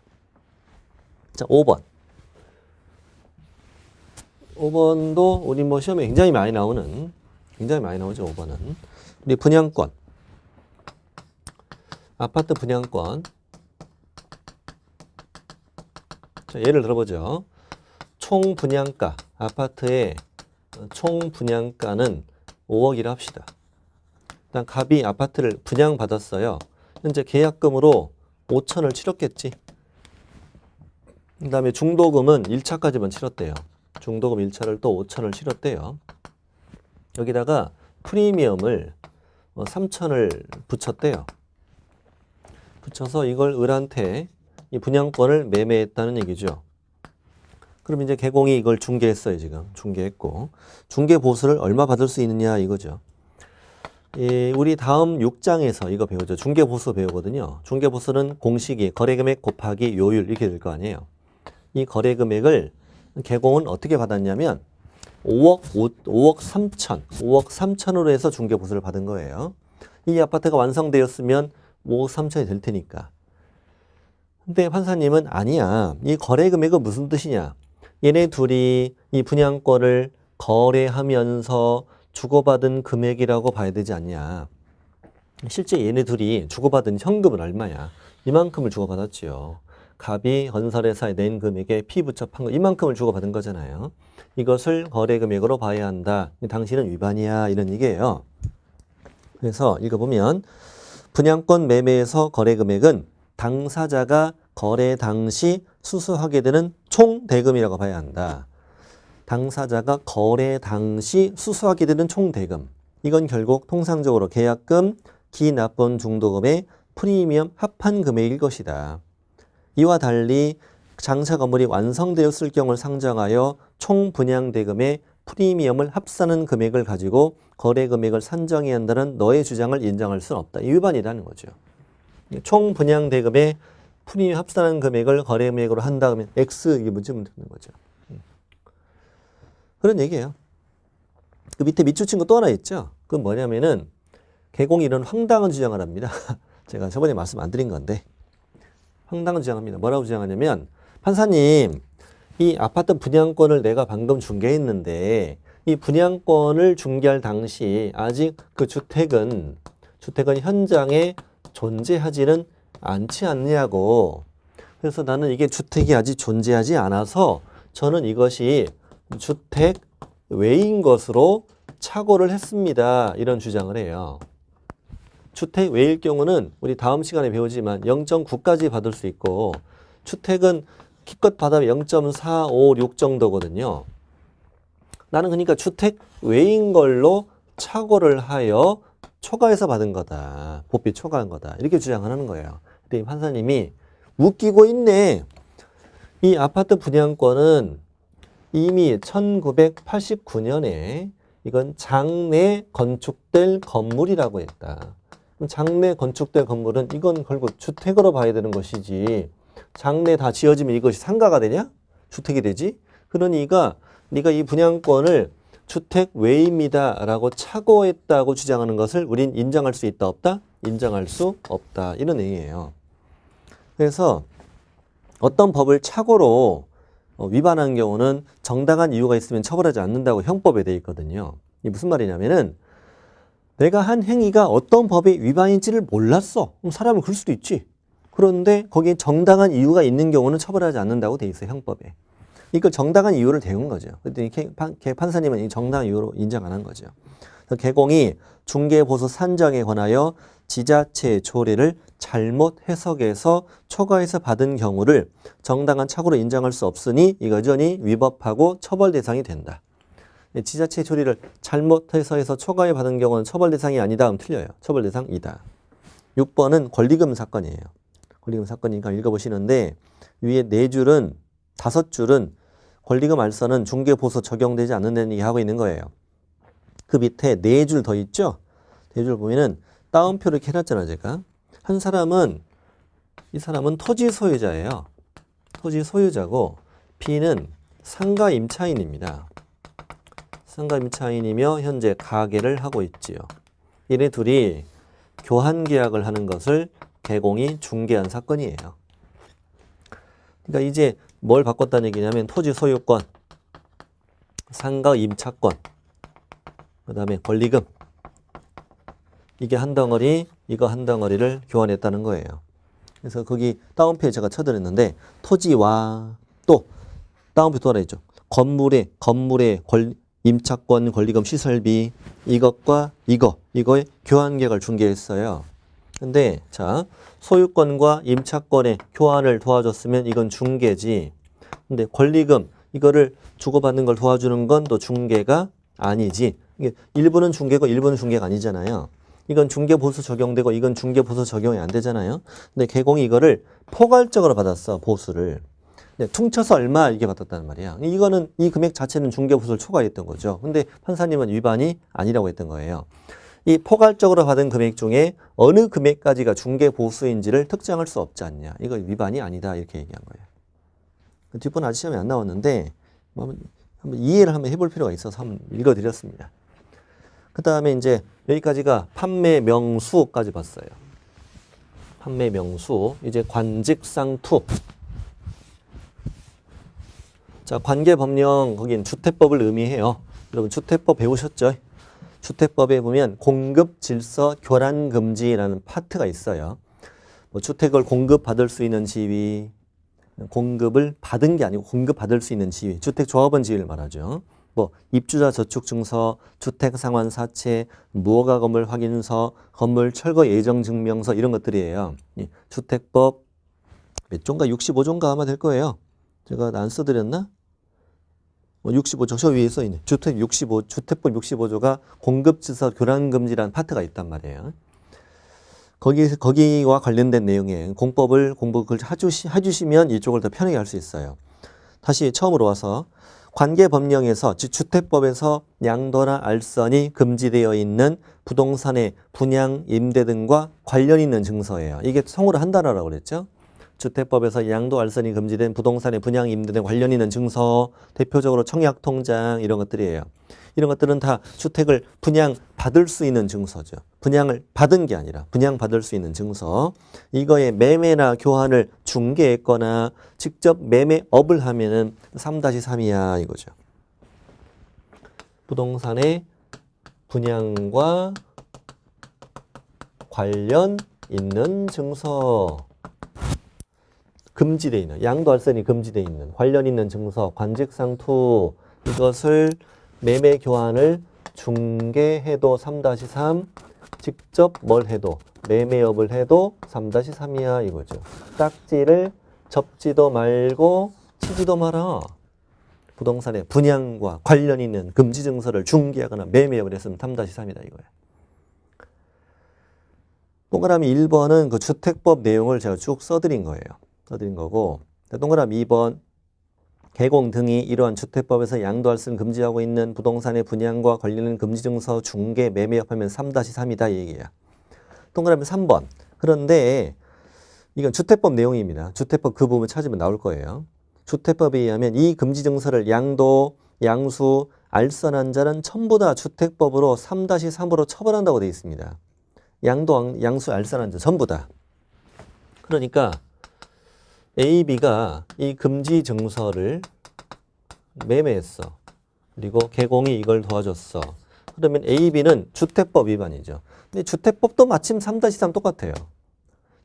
자, 5번. 5번도 우리 뭐 시험에 굉장히 많이 나오죠. 5번은. 우리 분양권. 아파트 분양권. 자, 예를 들어보죠. 총 분양가. 아파트의 총 분양가는 5억이라 합시다. 일단 갑이 아파트를 분양받았어요. 현재 계약금으로 5천을 치렀겠지. 그 다음에 중도금은 1차까지만 치렀대요. 중도금 1차를 또 5천을 치렀대요. 여기다가 프리미엄을 3천을 붙였대요. 붙여서 이걸 을한테 이 분양권을 매매했다는 얘기죠. 그럼 이제 개공이 이걸 중개했어요. 지금 중개했고 중개 보수를 얼마 받을 수 있느냐 이거죠. 우리 다음 6장에서 이거 배우죠. 중개 보수 배우거든요. 중개 보수는 공식이 거래금액 곱하기 요율 이렇게 될 거 아니에요. 이 거래금액을 개공은 어떻게 받았냐면 5억 3천으로 해서 중개 보수를 받은 거예요. 이 아파트가 완성되었으면 5억 3천이 될 테니까. 근데 판사님은 아니야. 이 거래 금액은 무슨 뜻이냐? 얘네 둘이 이 분양권을 거래하면서 주고받은 금액이라고 봐야 되지 않냐. 실제 얘네 둘이 주고받은 현금은 얼마야? 이만큼을 주고받았지요. 갑이 건설회사에 낸 금액에 P 붙여 판 거 이만큼을 주고받은 거잖아요. 이것을 거래 금액으로 봐야 한다. 당신은 위반이야. 이런 얘기예요. 그래서 읽어보면 분양권 매매에서 거래 금액은 당사자가 거래 당시 수수하게 되는 총 대금이라고 봐야 한다. 당사자가 거래 당시 수수하게 되는 총 대금. 이건 결국 통상적으로 계약금, 기납본 중도금의 프리미엄 합한 금액일 것이다. 이와 달리 장차 건물이 완성되었을 경우를 상정하여 총 분양 대금의 프리미엄을 합산한 금액을 가지고 거래 금액을 산정해야 한다는 너의 주장을 인정할 수는 없다. 이 위반이라는 거죠. 총 분양 대금의 프리미엄 합산한 금액을 거래 금액으로 한다 그러면 X 이게 문제면 되는 거죠. 그런 얘기예요. 그 밑에 밑줄 친 거 또 하나 있죠. 그건 뭐냐면은 개공이 이런 황당한 주장을 합니다. 제가 저번에 말씀 안 드린 건데 황당한 주장합니다. 뭐라고 주장하냐면 판사님 이 아파트 분양권을 내가 방금 중개했는데 이 분양권을 중개할 당시 아직 그 주택은 현장에 존재하지는 않지 않냐고. 그래서 나는 이게 주택이 아직 존재하지 않아서 저는 이것이 주택 외인 것으로 착오를 했습니다. 이런 주장을 해요. 주택 외일 경우는 우리 다음 시간에 배우지만 0.9까지 받을 수 있고 주택은 기껏 받으면 0.456 정도거든요. 나는 그러니까 주택 외인 걸로 착오를 하여 초과해서 받은 거다. 법비 초과한 거다. 이렇게 주장하는 거예요. 근데 판사님이 웃기고 있네. 이 아파트 분양권은 이미 1989년에 이건 장내 건축될 건물이라고 했다. 장내 건축될 건물은 이건 결국 주택으로 봐야 되는 것이지 장내 다 지어지면 이것이 상가가 되냐? 주택이 되지? 그러니까 네가 이 분양권을 주택 외입니다 라고 착오했다고 주장하는 것을 우린 인정할 수 있다 없다? 인정할 수 없다. 이런 얘기예요. 그래서 어떤 법을 착오로 위반한 경우는 정당한 이유가 있으면 처벌하지 않는다고 형법에 되어 있거든요. 이게 무슨 말이냐면은 내가 한 행위가 어떤 법의 위반인지를 몰랐어. 그럼 사람은 그럴 수도 있지. 그런데 거기에 정당한 이유가 있는 경우는 처벌하지 않는다고 되어 있어요. 형법에. 이걸 정당한 이유를 대운 거죠. 그랬더니 판사님은 이 정당한 이유로 인정 안 한 거죠. 그래서 개공이 중개보수 산정에 관하여 지자체의 조례를 잘못 해석해서 초과해서 받은 경우를 정당한 착오로 인정할 수 없으니 이거 여전히 위법하고 처벌 대상이 된다. 지자체 조례를 잘못 해석해서 초과해 받은 경우는 처벌 대상이 아니다 하면 틀려요. 처벌 대상이다. 6번은 권리금 사건이에요. 권리금 사건이니까 읽어보시는데 위에 4줄은 5줄은 권리금 알선은 중개보수 적용되지 않는다는 얘기 하고 있는 거예요. 그 밑에 4줄 더 있죠? 4줄 보면은 따옴표를 이렇게 해놨잖아요. 제가. 한 사람은 이 사람은 토지 소유자예요. 토지 소유자고 B는 상가 임차인입니다. 상가 임차인이며 현재 가계를 하고 있지요. 얘네 둘이 교환 계약을 하는 것을 개공이 중개한 사건이에요. 그러니까 이제 뭘 바꿨다는 얘기냐면 토지 소유권, 상가 임차권, 그 다음에 권리금 이게 한 덩어리, 이거 한 덩어리를 교환했다는 거예요. 그래서 거기 다운표에 제가 쳐드렸는데 토지와 또 다운표 또 하나 있죠. 건물의 임차권, 권리금, 시설비 이것과 이거의 교환계약을 중개했어요. 근데 자 소유권과 임차권의 교환을 도와줬으면 이건 중개지. 근데 권리금 이거를 주고받는 걸 도와주는 건 또 중개가 아니지. 이게 일부는 중개고 일부는 중개가 아니잖아요. 이건 중개보수 적용되고 이건 중개보수 적용이 안 되잖아요. 근데 개공이 이거를 포괄적으로 받았어. 보수를. 퉁쳐서 얼마 이게 받았다는 말이야. 이거는 이 금액 자체는 중개보수를 초과했던 거죠. 근데 판사님은 위반이 아니라고 했던 거예요. 이 포괄적으로 받은 금액 중에 어느 금액까지가 중개보수인지를 특정할 수 없지 않냐. 이거 위반이 아니다. 이렇게 얘기한 거예요. 뒷번 아직 시험에 안 나왔는데 한번 이해를 한번 해볼 필요가 있어서 한번 읽어드렸습니다. 그 다음에 이제 여기까지가 판매 명수까지 봤어요. 판매 명수. 이제 관직상투. 자, 관계법령 거긴 주택법을 의미해요. 여러분 주택법 배우셨죠? 주택법에 보면 공급 질서 교란 금지라는 파트가 있어요. 뭐 주택을 공급받을 수 있는 지위, 공급을 받은 게 아니고 공급받을 수 있는 지위, 주택조합원 지위를 말하죠. 뭐 입주자 저축 증서, 주택 상환 사채, 무허가 건물 확인서, 건물 철거 예정 증명서 이런 것들이에요. 주택법 몇 조인가 65조인가 아마 될 거예요. 제가 안 써드렸나? 65조 저 위에 써 있네. 주택법 65조가 공급질서 교란금지라는 파트가 있단 말이에요. 거기와 관련된 내용이에요. 공법을 공부를 해주시면 이쪽을 더 편하게 할 수 있어요. 다시 처음으로 와서 관계법령에서 즉 주택법에서 양도나 알선이 금지되어 있는 부동산의 분양, 임대 등과 관련 있는 증서예요. 이게 성으로 한 단어라고 그랬죠. 주택법에서 양도 알선이 금지된 부동산의 분양, 임대 등 관련 있는 증서, 대표적으로 청약통장 이런 것들이에요. 이런 것들은 다 주택을 분양받을 수 있는 증서죠. 분양을 받은 게 아니라 분양받을 수 있는 증서. 이거의 매매나 교환을 중개했거나 직접 매매업을 하면은 3-3이야 이거죠. 부동산의 분양과 관련 있는 증서. 금지되어 있는, 양도알선이 금지되어 있는, 관련 있는 증서, 관직상투 이것을 매매 교환을 중개해도 3-3, 직접 뭘 해도 매매업을 해도 3-3이야 이거죠. 딱지를 접지도 말고 치지도 마라. 부동산의 분양과 관련 있는 금지 증서를 중개하거나 매매업을 했으면 3-3이다 이거야. 동그라미 1번은 그 주택법 내용을 제가 쭉 써드린 거예요. 써드린 거고, 동그라미 2번 개공 등이 이러한 주택법에서 양도할선 금지하고 있는 부동산의 분양과 관련된 금지증서 중개 매매업하면 3-3이다 이 얘기야. 동그라미 3번 그런데 이건 주택법 내용입니다. 주택법 그 부분 찾으면 나올 거예요. 주택법에 의하면 이 금지증서를 양도, 양수, 알선한 자는 전부 다 주택법으로 3-3으로 처벌한다고 되어 있습니다. 양도, 양수, 알선한 자 전부 다. 그러니까 A, B가 이 금지 증서를 매매했어. 그리고 개공이 이걸 도와줬어. 그러면 A, B는 주택법 위반이죠. 근데 주택법도 마침 3-3 똑같아요.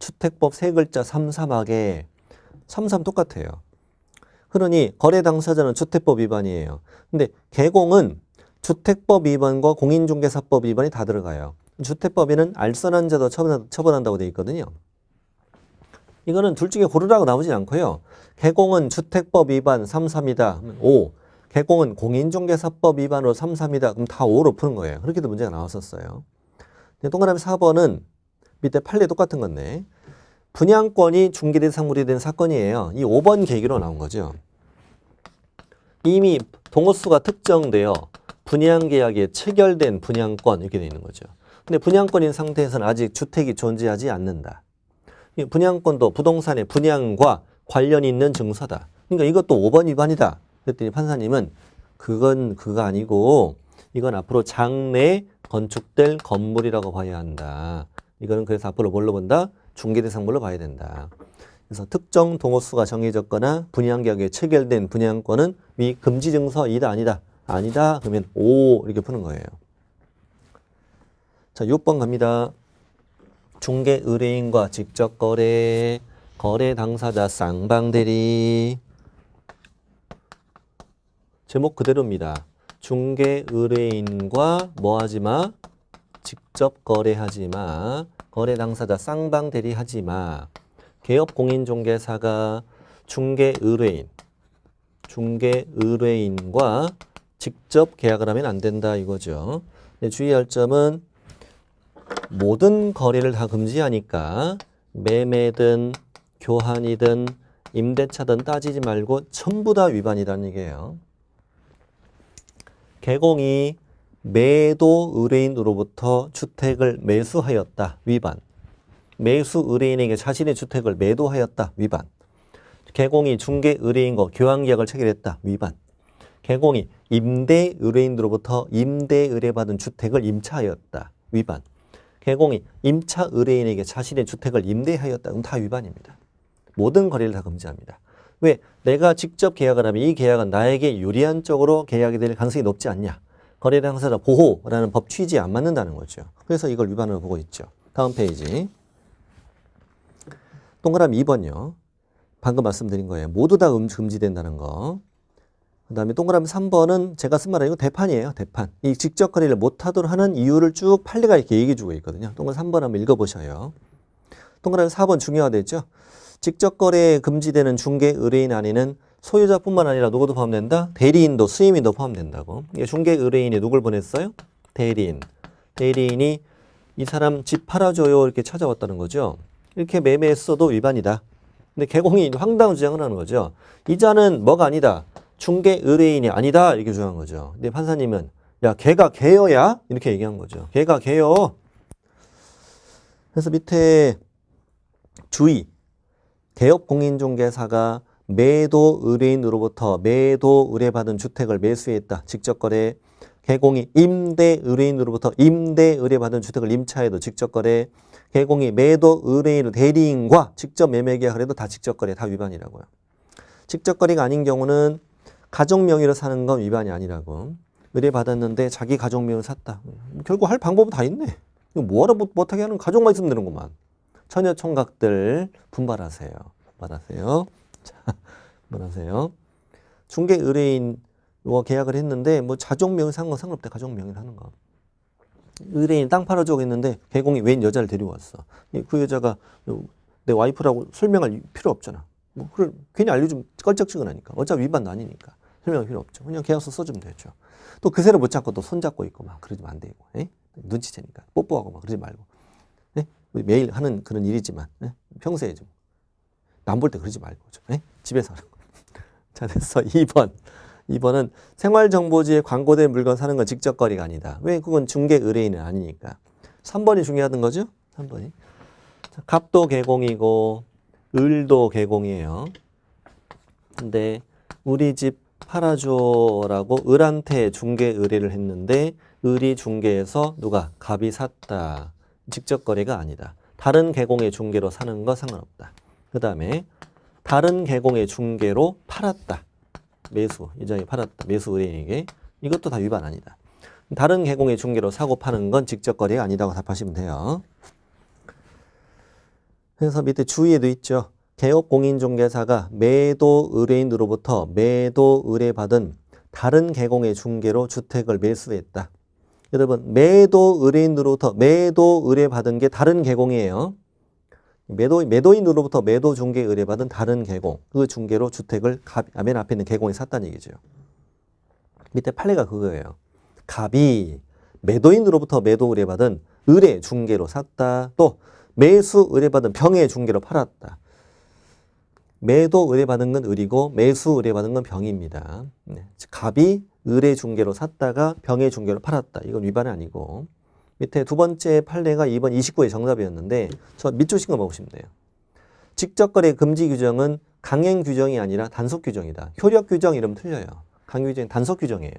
주택법 세 글자 3-3하게 3-3 똑같아요. 그러니 거래 당사자는 주택법 위반이에요. 근데 개공은 주택법 위반과 공인중개사법 위반이 다 들어가요. 주택법에는 알선한 자도 처벌한다고 되어 있거든요. 이거는 둘 중에 고르라고 나오지 않고요. 개공은 주택법 위반 3-3이다. 5. 개공은 공인중개사법 위반으로 3-3이다. 그럼 다 5로 푸는 거예요. 그렇게도 문제가 나왔었어요. 동그라미 4번은 밑에 판례 똑같은 건데 분양권이 중개대상물이 된 사건이에요. 이 5번 계기로 나온 거죠. 이미 동호수가 특정되어 분양계약에 체결된 분양권 이렇게 되어 있는 거죠. 근데 분양권인 상태에서는 아직 주택이 존재하지 않는다. 분양권도 부동산의 분양과 관련 있는 증서다. 그러니까 이것도 5번 위반이다. 그랬더니 판사님은 그건 그거 아니고 이건 앞으로 장래 건축될 건물이라고 봐야 한다. 이거는 그래서 앞으로 뭘로 본다? 중개대상물로 봐야 된다. 그래서 특정 동호수가 정해졌거나 분양계약에 체결된 분양권은 위 금지증서이다 아니다. 아니다 그러면 5 이렇게 푸는 거예요. 자 6번 갑니다. 중개 의뢰인과 직접 거래, 거래 당사자 쌍방대리. 제목 그대로입니다. 중개 의뢰인과 뭐 하지 마? 직접 거래하지 마. 거래 당사자 쌍방대리 하지 마. 개업 공인중개사가 중개 의뢰인과 직접 계약을 하면 안 된다 이거죠. 근데 주의할 점은 모든 거래를 다 금지하니까 매매든 교환이든 임대차든 따지지 말고 전부 다 위반이라는 얘기예요. 개공이 매도 의뢰인으로부터 주택을 매수하였다. 위반. 매수 의뢰인에게 자신의 주택을 매도하였다. 위반. 개공이 중개 의뢰인과 교환계약을 체결했다. 위반. 개공이 임대 의뢰인으로부터 임대 의뢰받은 주택을 임차하였다. 위반. 개공이 임차 의뢰인에게 자신의 주택을 임대하였다. 그럼 다 위반입니다. 모든 거래를 다 금지합니다. 왜? 내가 직접 계약을 하면 이 계약은 나에게 유리한 쪽으로 계약이 될 가능성이 높지 않냐. 거래량 당사자 보호라는 법 취지에 안 맞는다는 거죠. 그래서 이걸 위반으로 보고 있죠. 다음 페이지. 동그라미 2번요. 방금 말씀드린 거예요. 모두 다 금지된다는 거. 그 다음에 동그라미 3번은 제가 쓴 말 아니고 대판이에요. 대판. 이 직접 거래를 못하도록 하는 이유를 쭉 판례가 이렇게 얘기해 주고 있거든요. 동그라미 3번 한번 읽어보셔요. 동그라미 4번 중요하겠죠. 직접 거래에 금지되는 중개 의뢰인 안에는 소유자뿐만 아니라 누구도 포함된다? 대리인도 수임인도 포함된다고. 이게 중개 의뢰인이 누굴 보냈어요? 대리인. 대리인이 이 사람 집 팔아줘요 이렇게 찾아왔다는 거죠. 이렇게 매매했어도 위반이다. 근데 개공이 황당한 주장을 하는 거죠. 이자는 뭐가 아니다. 중개 의뢰인이 아니다 이렇게 주장한 거죠. 근데 판사님은 야 걔가 개여야 이렇게 얘기한 거죠. 걔가 개여. 그래서 밑에 주의. 개업공인중개사가 매도 의뢰인으로부터 매도 의뢰받은 주택을 매수했다. 직접 거래. 개공이 임대 의뢰인으로부터 임대 의뢰받은 주택을 임차해도 직접 거래. 개공이 매도 의뢰인 대리인과 직접 매매 계약을 해도 다 직접 거래, 다 위반이라고요. 직접 거래가 아닌 경우는 가족 명의로 사는 건 위반이 아니라고. 의뢰받았는데 자기 가족 명의로 샀다. 결국 할 방법은 다 있네. 이거 뭐하러 못하게 하는 가족만 있으면 되는구만. 처녀 총각들 분발하세요. 분발하세요. 자, 분발하세요. 중개 의뢰인과 계약을 했는데 뭐 자족 명의 산 건 상관없대. 가족 명의로 하는 거. 의뢰인 땅 팔아주고 있는데 개공이 웬 여자를 데리고 왔어. 그 여자가 내 와이프라고 설명할 필요 없잖아. 뭐 그걸 괜히 알려주면 껄쩍지근하니까. 어차피 위반도 아니니까 설명할 필요 없죠. 그냥 계약서 써주면 되죠. 또 그새를 못 잡고 또 손 잡고 있고 막 그러지면 안 되고. 에? 눈치채니까 뽀뽀하고 막 그러지 말고. 에? 매일 하는 그런 일이지만 에? 평소에 좀 남 볼 때 그러지 말고 에? 집에서 하는 거. 자 됐어. 2번은 생활정보지에 광고된 물건 사는 건 직접 거래가 아니다. 왜? 그건 중개 의뢰인은 아니니까. 3번이 중요하던 거죠? 3번이. 자, 갑도 개공이고 을도 개공이에요. 근데 우리 집 팔아줘라고 을한테 중개 의뢰를 했는데 을이 중개해서 누가? 갑이 샀다. 직접 거래가 아니다. 다른 개공의 중개로 사는 거 상관없다. 그 다음에 다른 개공의 중개로 팔았다. 매수, 이장이 팔았다. 매수 의뢰인에게. 이것도 다 위반 아니다. 다른 개공의 중개로 사고 파는 건 직접 거래가 아니다고 답하시면 돼요. 그래서 밑에 주의에도 있죠. 개업공인중개사가 매도 의뢰인으로부터 매도 의뢰받은 다른 개공의 중개로 주택을 매수했다. 여러분 매도 의뢰인으로부터 매도 의뢰받은 게 다른 개공이에요. 매도인으로부터 매도 중개 의뢰받은 다른 개공, 그 중개로 주택을 맨 앞에 있는 개공이 샀다는 얘기죠. 밑에 판례가 그거예요. 갑이 매도인으로부터 매도 의뢰받은 의뢰 중개로 샀다. 또 매수 의뢰받은 병의 중개로 팔았다. 매도 의뢰받은 건 을이고 매수 의뢰받은 건 병입니다. 네. 갑이 의뢰 중개로 샀다가 병의 중개로 팔았다. 이건 위반이 아니고. 밑에 두 번째 판례가 2번 29의 정답이었는데 저 밑줄 거 보시면 돼요. 직접거래 금지 규정은 강행 규정이 아니라 단속 규정이다. 효력 규정 이러면 틀려요. 강행 규정은 단속 규정이에요.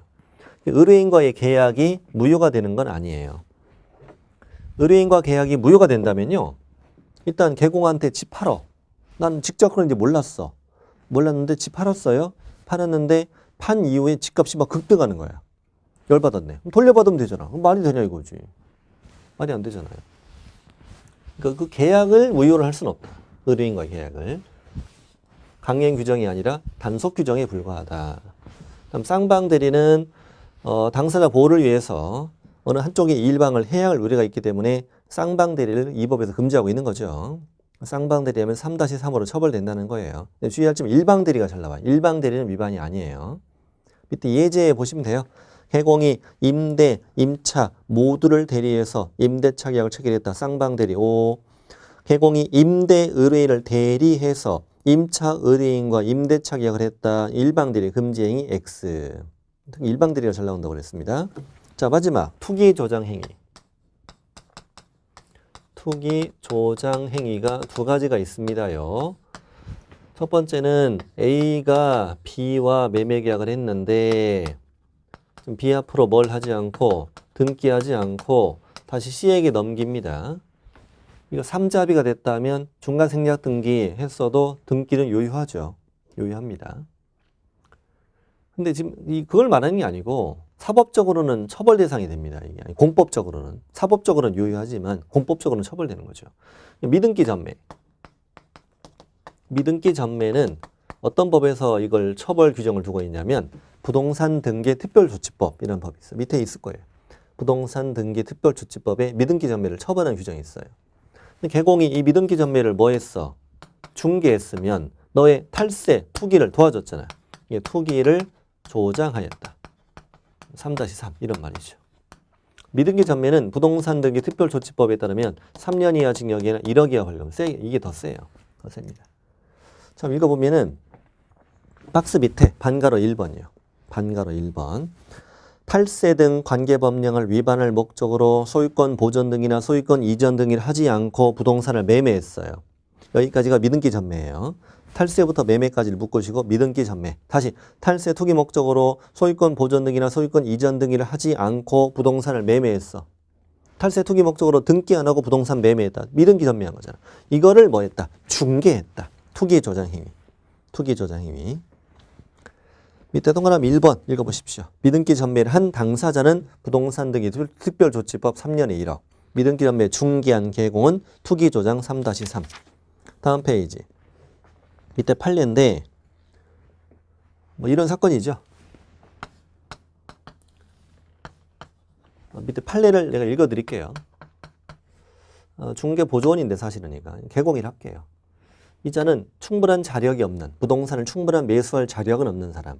의뢰인과의 계약이 무효가 되는 건 아니에요. 의뢰인과 계약이 무효가 된다면요. 일단 개공한테 집 팔어. 난 직접 그런지 몰랐어. 몰랐는데 집 팔았어요. 팔았는데 판 이후에 집값이 막 급등하는 거야. 열받았네. 그럼 돌려받으면 되잖아. 그럼 말이 되냐 이거지. 말이 안 되잖아요. 그러니까 그 계약을 무효로 할 수는 없다. 의뢰인과의 계약을. 강행 규정이 아니라 단속 규정에 불과하다. 그럼 쌍방 대리는 당사자 보호를 위해서 어느 한쪽의 일방을 해야 할 의뢰가 있기 때문에 쌍방 대리를 이 법에서 금지하고 있는 거죠. 쌍방 대리하면 3-3으로 처벌된다는 거예요. 주의할 점 일방 대리가 잘 나와요. 일방 대리는 위반이 아니에요. 밑에 예제 보시면 돼요. 개공이 임대, 임차 모두를 대리해서 임대차 계약을 체결했다. 쌍방 대리 O. 개공이 임대 의뢰인을 대리해서 임차 의뢰인과 임대차 계약을 했다. 일방 대리 금지 행위 X. 일방 대리가 잘 나온다고 그랬습니다. 자, 마지막 투기 조장 행위. 투기 조장 행위가 두 가지가 있습니다요. 첫 번째는 A가 B와 매매 계약을 했는데 B 앞으로 뭘 하지 않고 등기하지 않고 다시 C에게 넘깁니다. 이거 3자비가 됐다면 중간 생략 등기 했어도 등기는 유효하죠. 유효합니다. 근데 지금 그걸 말하는 게 아니고 사법적으로는 처벌 대상이 됩니다. 이게 아니, 공법적으로는. 사법적으로는 유효하지만 공법적으로는 처벌되는 거죠. 미등기 전매. 미등기 전매는 어떤 법에서 이걸 처벌 규정을 두고 있냐면 부동산 등기 특별조치법이라는 법이 있어요. 밑에 있을 거예요. 부동산 등기 특별조치법에 미등기 전매를 처벌하는 규정이 있어요. 근데 개공이 이 미등기 전매를 뭐 했어? 중개했으면 너의 탈세, 투기를 도와줬잖아. 이게 투기를 조장하였다. 3-3 이런 말이죠. 미등기 전매는 부동산 등기 특별조치법에 따르면 3년 이하 징역이나 1억 이하 벌금. 이게 더 세요. 더 셉니다. 자, 읽어보면은 박스 밑에 반가로 1번이요. 반가로 1번. 탈세 등 관계법령을 위반할 목적으로 소유권 보존 등이나 소유권 이전 등을 하지 않고 부동산을 매매했어요. 여기까지가 미등기 전매예요. 탈세부터 매매까지를 묶으시고 미등기 전매. 다시 탈세 투기 목적으로 소유권 보존 등이나 소유권 이전 등을 하지 않고 부동산을 매매했어. 탈세 투기 목적으로 등기 안 하고 부동산 매매했다. 미등기 전매한 거잖아. 이거를 뭐 했다? 중개했다. 투기 조장 행위. 투기 조장 행위. 밑에 동그라미 1번 읽어보십시오. 미등기 전매를 한 당사자는 부동산 등기 특별조치법 3년에 1억. 미등기 전매 중개한 개공은 투기 조장 3-3. 다음 페이지. 밑에 판례인데 뭐 이런 사건이죠. 밑에 판례를 내가 읽어드릴게요. 중개 보조원인데 사실은니까 개공일 할게요. 이자는 충분한 자력이 없는, 부동산을 충분한 매수할 자력은 없는 사람,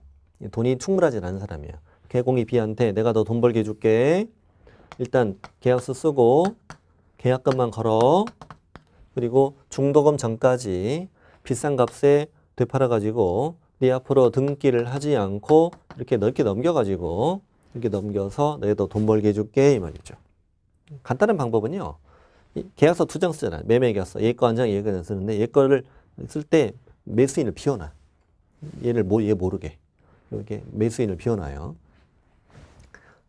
돈이 충분하지 않은 사람이에요. 개공이 B한테 내가 너 돈 벌게 해줄게. 일단 계약서 쓰고 계약금만 걸어. 그리고 중도금 전까지 비싼 값에 되팔아가지고 네 앞으로 등기를 하지 않고 이렇게 넓게 넘겨가지고 이렇게 넘겨서 너희도 돈 벌게 해줄게 이 말이죠. 간단한 방법은요. 계약서 2장 쓰잖아요. 매매계약서. 얘 거 한 장, 얘 거 한 장 쓰는데 얘 거를 쓸 때 매수인을 비워놔. 얘 모르게. 이렇게 매수인을 비워놔요.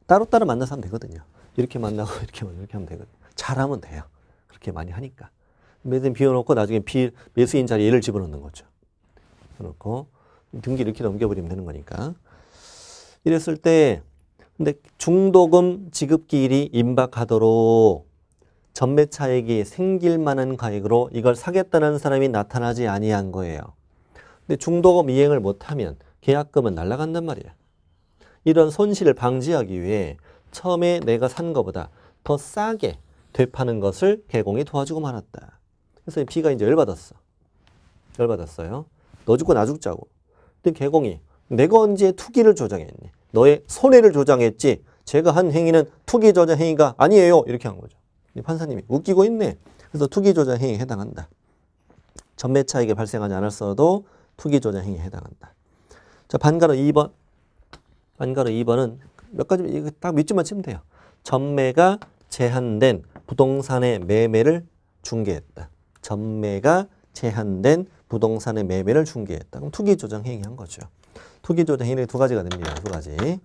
따로따로 만나서 하면 되거든요. 이렇게 만나고 이렇게 하면 되거든요. 잘하면 돼요. 그렇게 많이 하니까. 매수인 비워놓고 나중에 매수인 자리에 얘를 집어넣는 거죠. 그렇고 등기 이렇게 넘겨버리면 되는 거니까. 이랬을 때 근데 중도금 지급기일이 임박하도록 전매 차익이 생길 만한 가액으로 이걸 사겠다는 사람이 나타나지 아니한 거예요. 근데 중도금 이행을 못하면 계약금은 날아간단 말이에요. 이런 손실을 방지하기 위해 처음에 내가 산 것보다 더 싸게 되파는 것을 개공이 도와주고 말았다. 그래서 B가 이제 열받았어요. 너 죽고 나 죽자고. 근데 개공이 내가 언제 투기를 조장했니? 너의 손해를 조장했지. 제가 한 행위는 투기 조장 행위가 아니에요. 이렇게 한 거죠. 판사님이 웃기고 있네. 그래서 투기 조장 행위에 해당한다. 전매 차익이 발생하지 않았어도 투기 조장 행위에 해당한다. 자, 반가로 2번. 반가로 2번은 몇 가지 이거 딱 밑줄만 치면 돼요. 전매가 제한된 부동산의 매매를 중개했다. 전매가 제한된 부동산의 매매를 중개했다. 그럼 투기 조장 행위한 거죠. 투기 조장 행위는 2가지가 됩니다. 2가지.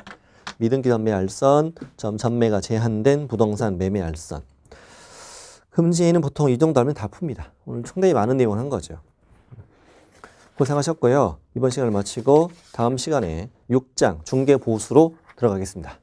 미등기 전매 알선, 전매가 제한된 부동산 매매 알선. 금지 행위는 보통 이 정도 하면 다 풉니다. 오늘 상당히 많은 내용을 한 거죠. 고생하셨고요. 이번 시간을 마치고 다음 시간에 6장 중개보수로 들어가겠습니다.